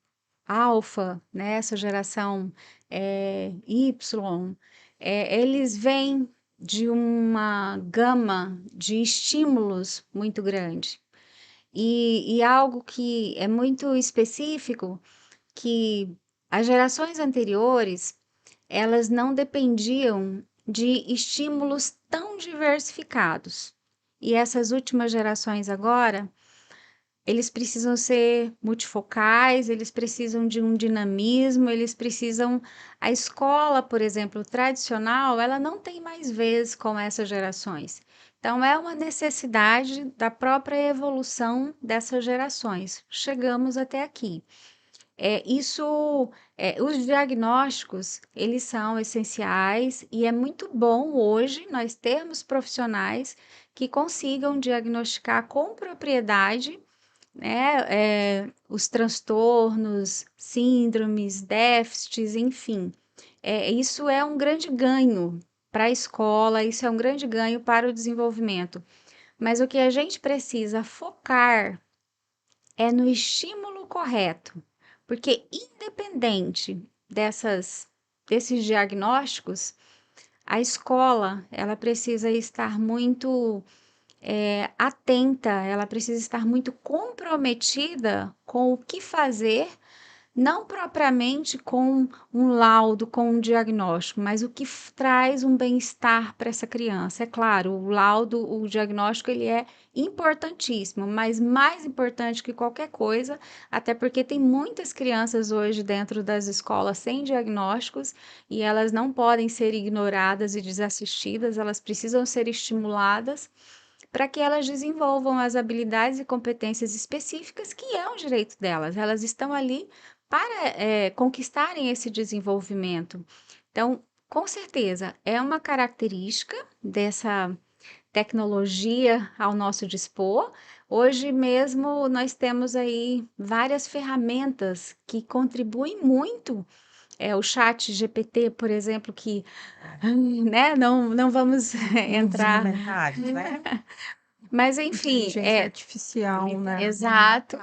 alfa, né, essa geração Y, eles vêm de uma gama de estímulos muito grande. E algo que é muito específico, que as gerações anteriores, elas não dependiam de estímulos tão diversificados. E essas últimas gerações agora, eles precisam ser multifocais, eles precisam de um dinamismo, eles precisam. A escola, por exemplo, tradicional, ela não tem mais vez com essas gerações. Então, é uma necessidade da própria evolução dessas gerações. Chegamos até aqui. Os diagnósticos, eles são essenciais e é muito bom hoje nós termos profissionais que consigam diagnosticar com propriedade, né, os transtornos, síndromes, déficits, enfim. Isso é um grande ganho para a escola, isso é um grande ganho para o desenvolvimento. Mas o que a gente precisa focar é no estímulo correto, porque independente desses diagnósticos, a escola ela precisa estar muito atenta, ela precisa estar muito comprometida com o que fazer, não propriamente com um laudo, com um diagnóstico, mas o que traz um bem-estar para essa criança. É claro, o laudo, o diagnóstico, ele é importantíssimo, mas mais importante que qualquer coisa, até porque tem muitas crianças hoje dentro das escolas sem diagnósticos e elas não podem ser ignoradas e desassistidas, elas precisam ser estimuladas para que elas desenvolvam as habilidades e competências específicas que é um direito delas. Elas estão ali para conquistarem esse desenvolvimento. Então, com certeza, é uma característica dessa tecnologia ao nosso dispor. Hoje mesmo nós temos aí várias ferramentas que contribuem muito. O chat GPT, por exemplo, que, né, não vamos entrar, Comentários, né? mas enfim, Inteligência artificial, né? exato.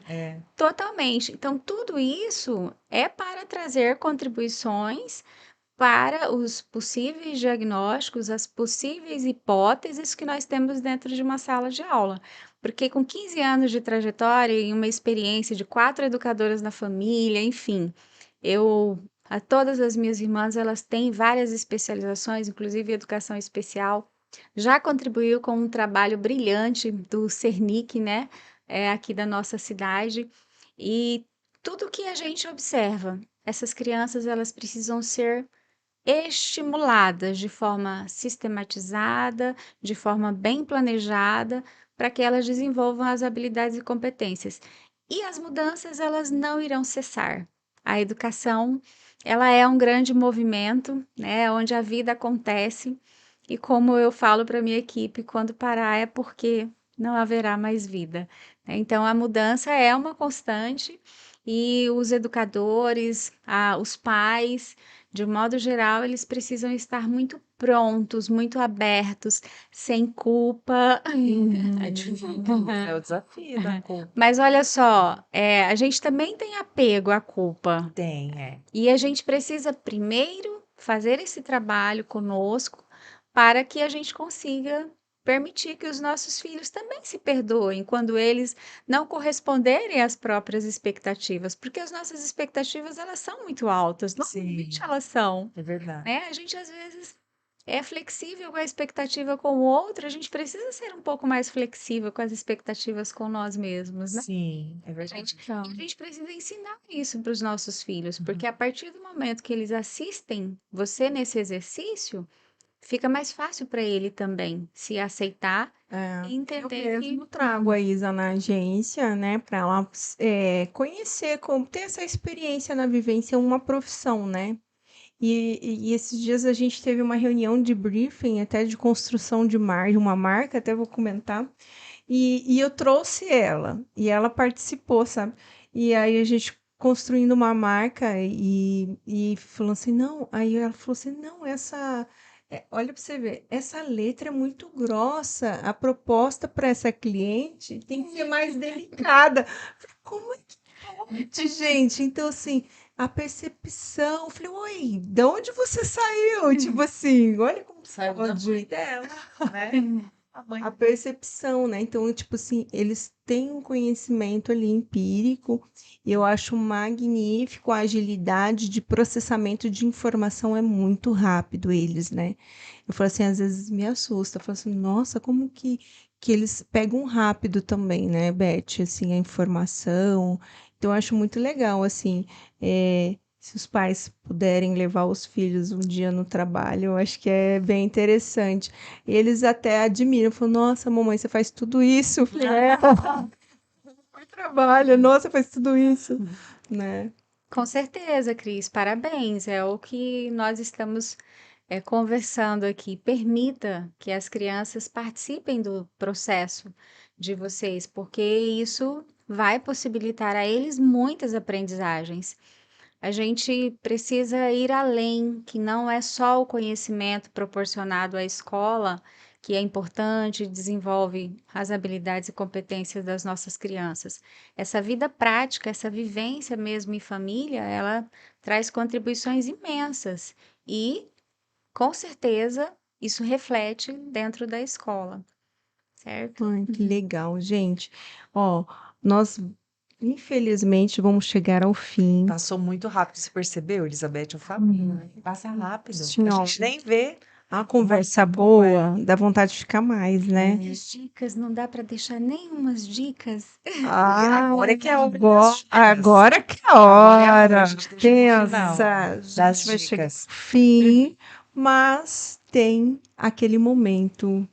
É. Totalmente. Então, tudo isso é para trazer contribuições para os possíveis diagnósticos, as possíveis hipóteses que nós temos dentro de uma sala de aula. Porque com 15 anos de trajetória e uma experiência de 4 educadoras na família, enfim, todas as minhas irmãs, elas têm várias especializações, inclusive educação especial. Já contribuiu com um trabalho brilhante do Cernic, né, aqui da nossa cidade. E tudo que a gente observa, essas crianças elas precisam ser estimuladas de forma sistematizada, de forma bem planejada, para que elas desenvolvam as habilidades e competências. E as mudanças elas não irão cessar. A educação, ela é um grande movimento, né, onde a vida acontece E como eu falo para minha equipe, quando parar é porque não haverá mais vida, né. Então a mudança é uma constante e os educadores, os pais, de modo geral, eles precisam estar muito prontos, muito abertos, sem culpa. É difícil, é o desafio da culpa. Mas olha só, a gente também tem apego à culpa. Tem, é. E a gente precisa primeiro fazer esse trabalho conosco para que a gente consiga permitir que os nossos filhos também se perdoem quando eles não corresponderem às próprias expectativas, porque as nossas expectativas elas são muito altas, normalmente Sim, elas são, é verdade. né? A gente às vezes é flexível com a expectativa com o outro, a gente precisa ser um pouco mais flexível com as expectativas com nós mesmos, né? Sim, é E verdade. a gente precisa ensinar isso para os nossos filhos, Uhum. porque a partir do momento que eles assistem você nesse exercício, fica mais fácil para ele também se aceitar e Eu entender que mesmo trago a Isa na agência, né, para ela conhecer como ter essa experiência na vivência, uma profissão, né? E esses dias a gente teve uma reunião de briefing, até de construção de uma marca, até vou comentar. E eu trouxe ela, e ela participou, sabe? E aí a gente construindo uma marca e falou assim, não, aí ela falou assim, não, olha para você ver, essa letra é muito grossa, a proposta para essa cliente tem que ser mais delicada. Eu falei, como é que pode, gente? Então, assim, a percepção, eu falei, oi, de onde você saiu? Tipo assim, olha como Saiu da mãe pode. dela, né? A mãe A percepção, né? Então, tipo assim, eles têm um conhecimento ali empírico, e eu acho magnífico a agilidade de processamento de informação é muito rápido eles, né? Eu falo assim, às vezes me assusta, eu falo assim, nossa, como que eles pegam rápido também, né, Beth, assim, a informação. Então, eu acho muito legal, assim, se os pais puderem levar os filhos um dia no trabalho, eu acho que é bem interessante. Eles até admiram, falam, nossa, mamãe, você faz tudo isso? Eu falei, foi trabalho, nossa, faz tudo isso, né? com certeza, Cris, parabéns. É o que nós estamos conversando aqui. Permita que as crianças participem do processo de vocês, porque isso vai possibilitar a eles muitas aprendizagens. A gente precisa ir além, que não é só o conhecimento proporcionado à escola, que é importante e desenvolve as habilidades e competências das nossas crianças. Essa vida prática, essa vivência mesmo em família, ela traz contribuições imensas e, com certeza, isso reflete dentro da escola, certo? Ai, que legal, gente. Ó, nós, infelizmente, vamos chegar ao fim. passou muito rápido, você percebeu, Elizabeth? Eu falei, né? Passa rápido. Sim, A ó, gente nem vê. a conversa boa, dá vontade de ficar mais, né? As dicas, não dá para deixar nenhumas dicas. Ah, Agora é que é a hora das dicas. agora que é a Agora é a hora, hora. a gente deixa pro final Pensa, a das gente vai chegar ao dicas. fim, mas tem aquele momento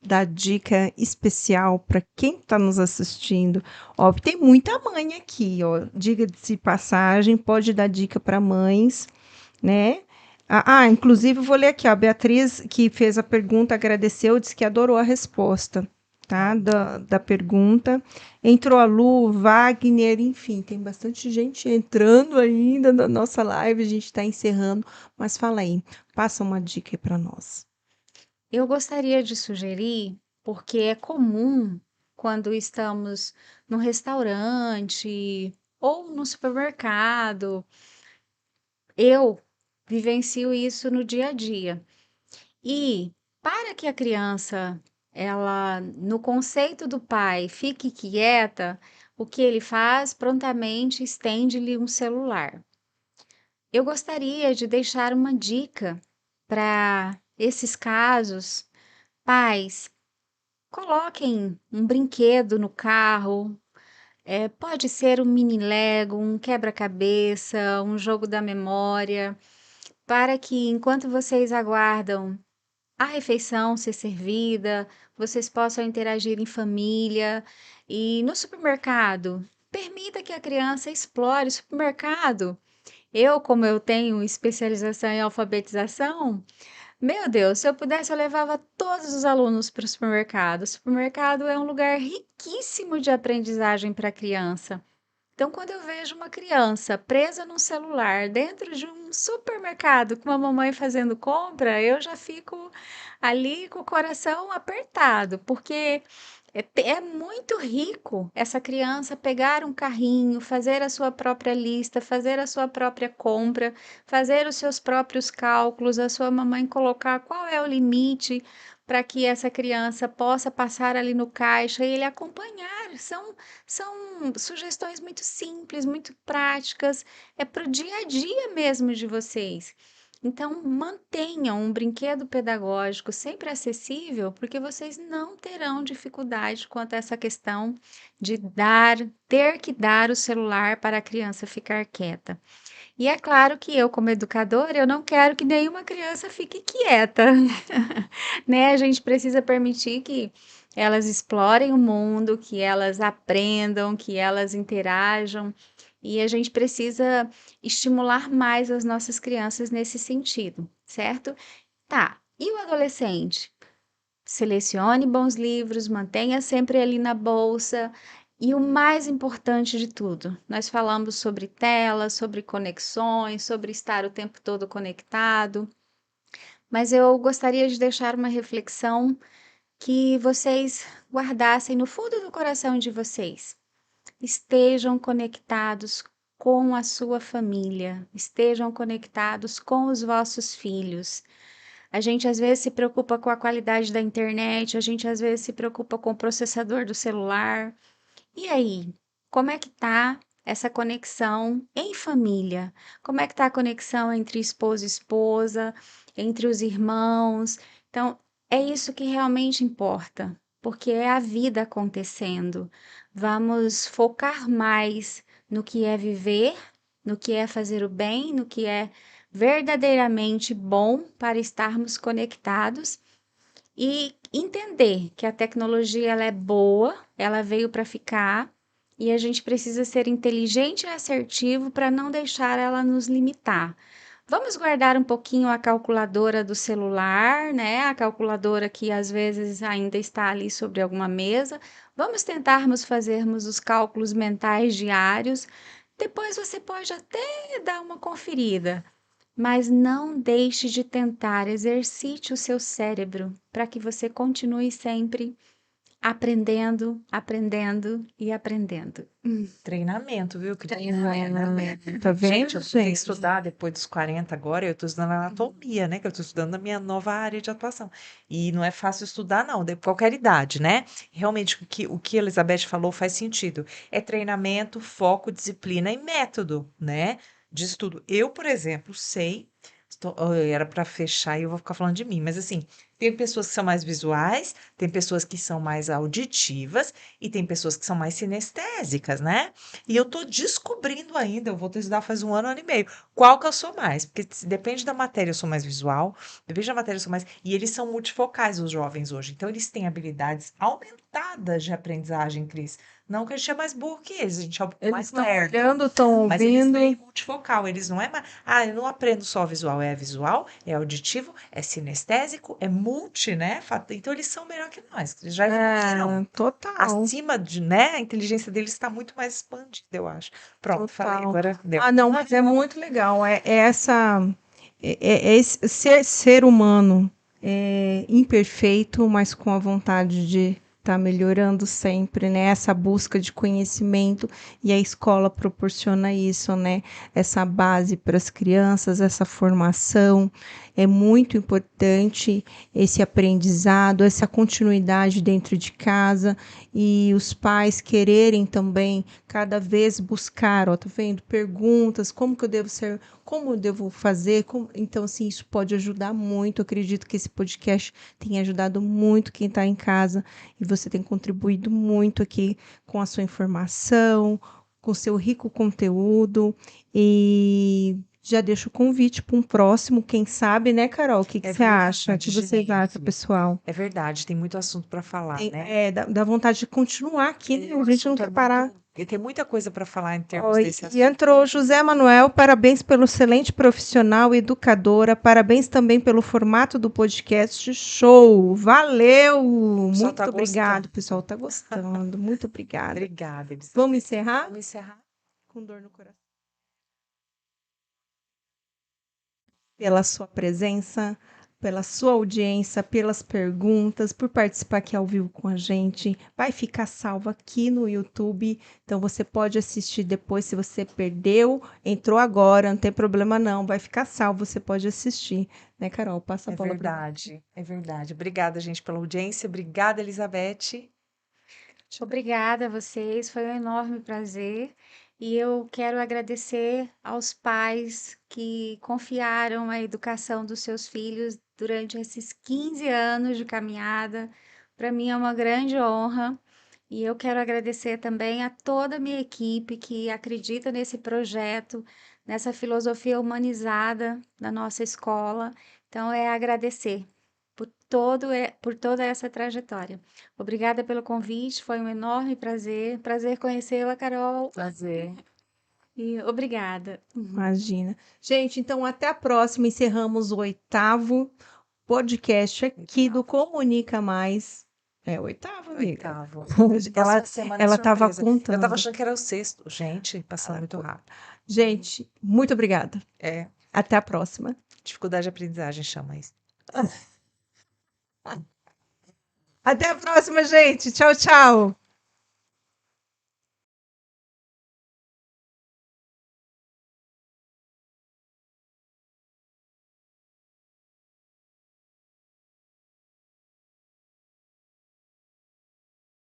da dica especial para quem está nos assistindo. Ó, tem muita mãe aqui, ó. Diga-se de passagem, pode dar dica para mães, né? Inclusive, eu vou ler aqui, ó, a Beatriz, que fez a pergunta, agradeceu, disse que adorou a resposta, tá? Da pergunta. Entrou a Lu, Wagner, enfim, tem bastante gente entrando ainda na nossa live, a gente está encerrando, mas fala aí, passa uma dica aí para nós. Eu gostaria de sugerir, porque é comum quando estamos no restaurante ou no supermercado, eu vivencio isso no dia a dia. E para que a criança, ela, no conceito do pai, fique quieta, o que ele faz? Prontamente estende-lhe um celular. Eu gostaria de deixar uma dica para esses casos. Pais, coloquem um brinquedo no carro, pode ser um mini Lego, um quebra-cabeça, um jogo da memória, para que enquanto vocês aguardam a refeição ser servida, vocês possam interagir em família. E no supermercado, permita que a criança explore o supermercado. Eu, como eu tenho especialização em alfabetização, Meu Deus, se eu pudesse, eu levava todos os alunos para o supermercado. O supermercado é um lugar riquíssimo de aprendizagem para a criança. Então, quando eu vejo uma criança presa num celular dentro de um supermercado com a mamãe fazendo compra, eu já fico ali com o coração apertado, porque é muito rico essa criança pegar um carrinho, fazer a sua própria lista, fazer a sua própria compra, fazer os seus próprios cálculos, a sua mamãe colocar qual é o limite para que essa criança possa passar ali no caixa e ele acompanhar. São sugestões muito simples, muito práticas, é para o dia a dia mesmo de vocês. Então, mantenham um brinquedo pedagógico sempre acessível, porque vocês não terão dificuldade quanto a essa questão de ter que dar o celular para a criança ficar quieta. E é claro que eu, como educadora, eu não quero que nenhuma criança fique quieta, né? A gente precisa permitir que elas explorem o mundo, que elas aprendam, que elas interajam, e a gente precisa estimular mais as nossas crianças nesse sentido, certo? Tá. E o adolescente? Selecione bons livros, mantenha sempre ali na bolsa. E o mais importante de tudo, nós falamos sobre tela, sobre conexões, sobre estar o tempo todo conectado, mas eu gostaria de deixar uma reflexão que vocês guardassem no fundo do coração de vocês. Estejam conectados com a sua família, estejam conectados com os vossos filhos. A gente às vezes se preocupa com a qualidade da internet, a gente às vezes se preocupa com o processador do celular. E aí, como é que tá essa conexão em família? Como é que tá a conexão entre esposo e esposa, entre os irmãos? Então, é isso que realmente importa, porque é a vida acontecendo. Vamos focar mais no que é viver, no que é fazer o bem, no que é verdadeiramente bom para estarmos conectados e entender que a tecnologia ela é boa, ela veio para ficar e a gente precisa ser inteligente e assertivo para não deixar ela nos limitar. Vamos guardar um pouquinho a calculadora do celular, né? A calculadora que às vezes ainda está ali sobre alguma mesa. Vamos tentarmos fazermos os cálculos mentais diários. Depois você pode até dar uma conferida, mas não deixe de tentar, exercite o seu cérebro para que você continue sempre aprendendo, aprendendo e aprendendo. Treinamento, viu, Cris? Treinamento. Tá vendo, Gente, eu tenho que gente? estudar depois dos 40 agora, eu estou estudando anatomia, né? Que eu estou estudando a minha nova área de atuação. E não é fácil estudar, não, de qualquer idade, né? Realmente, o que a Elizabeth falou faz sentido. É treinamento, foco, disciplina e método, né? De estudo. Eu, por exemplo, sei. Era para fechar e eu vou ficar falando de mim, mas assim, tem pessoas que são mais visuais, tem pessoas que são mais auditivas e tem pessoas que são mais sinestésicas, né? E eu tô descobrindo ainda, eu vou estudar faz um ano e meio, qual que eu sou mais, porque depende da matéria eu sou mais visual, depende da matéria eu sou mais, e eles são multifocais os jovens hoje, então eles têm habilidades aumentadas de aprendizagem, Cris. Não que a gente é mais burro que eles, a gente é um pouco Eles mais estão lerdo. olhando, estão Mas eles ouvindo. têm multifocal, eles não é mais. Ah, eu não aprendo só visual, é visual, é auditivo, é sinestésico, é multi, né? Então eles são melhor que nós, eles já evoluíram. Total, Acima de, né? A inteligência deles está muito mais expandida, eu acho. Pronto, falei, total. agora deu. Ah, não, mas é muito legal. É esse ser humano imperfeito, mas com a vontade de estar melhorando sempre, né? Essa busca de conhecimento e a escola proporciona isso, né? Essa base para as crianças, essa formação. É muito importante esse aprendizado, essa continuidade dentro de casa e os pais quererem também cada vez buscar, ó, tá vendo? Perguntas, como que eu devo ser, como eu devo fazer, então assim, isso pode ajudar muito. Eu acredito que esse podcast tem ajudado muito quem está em casa e você tem contribuído muito aqui com a sua informação, com o seu rico conteúdo e já deixo o convite para um próximo, quem sabe, né, Carol? O que É você acha? O que verdade, vocês acham, gente. pessoal? É verdade, tem muito assunto para falar, né? Dá vontade de continuar aqui, né? A O gente não assunto quer parar. E tem muita coisa para falar em termos Oi, desse e assunto. entrou José Manuel, parabéns pelo excelente profissional, educadora, parabéns também pelo formato do podcast, show, valeu, O pessoal muito tá obrigado, o gostando. pessoal está gostando, muito obrigada. Obrigada, Elisabeth. Vamos encerrar? Vamos encerrar? Com dor no coração. Pela sua presença, pela sua audiência, pelas perguntas, por participar aqui ao vivo com a gente. Vai ficar salvo aqui no YouTube, então você pode assistir depois se você perdeu, entrou agora, não tem problema não, vai ficar salvo, você pode assistir, né, Carol? Passa a É bola para verdade, é verdade. Obrigada, gente, pela audiência. Obrigada, Elizabeth. Obrigada a vocês, foi um enorme prazer. E eu quero agradecer aos pais que confiaram a educação dos seus filhos durante esses 15 anos de caminhada. Para mim é uma grande honra. E eu quero agradecer também a toda a minha equipe que acredita nesse projeto, nessa filosofia humanizada da nossa escola. Então, é agradecer por toda essa trajetória. Obrigada pelo convite, foi um enorme prazer. Prazer conhecê-la, Carol. Prazer. E obrigada. Imagina. Gente, então até a próxima. Encerramos o 8º podcast aqui do Comunica Mais. É o 8º, amiga. Oitavo. Ela, Próxima semana é ela estava surpresa. Eu tava contando. achando que era o sexto. Gente, passando muito rápido. Gente, muito obrigada. É, Até a próxima. dificuldade de aprendizagem chama isso. Até a próxima, gente. Tchau, tchau.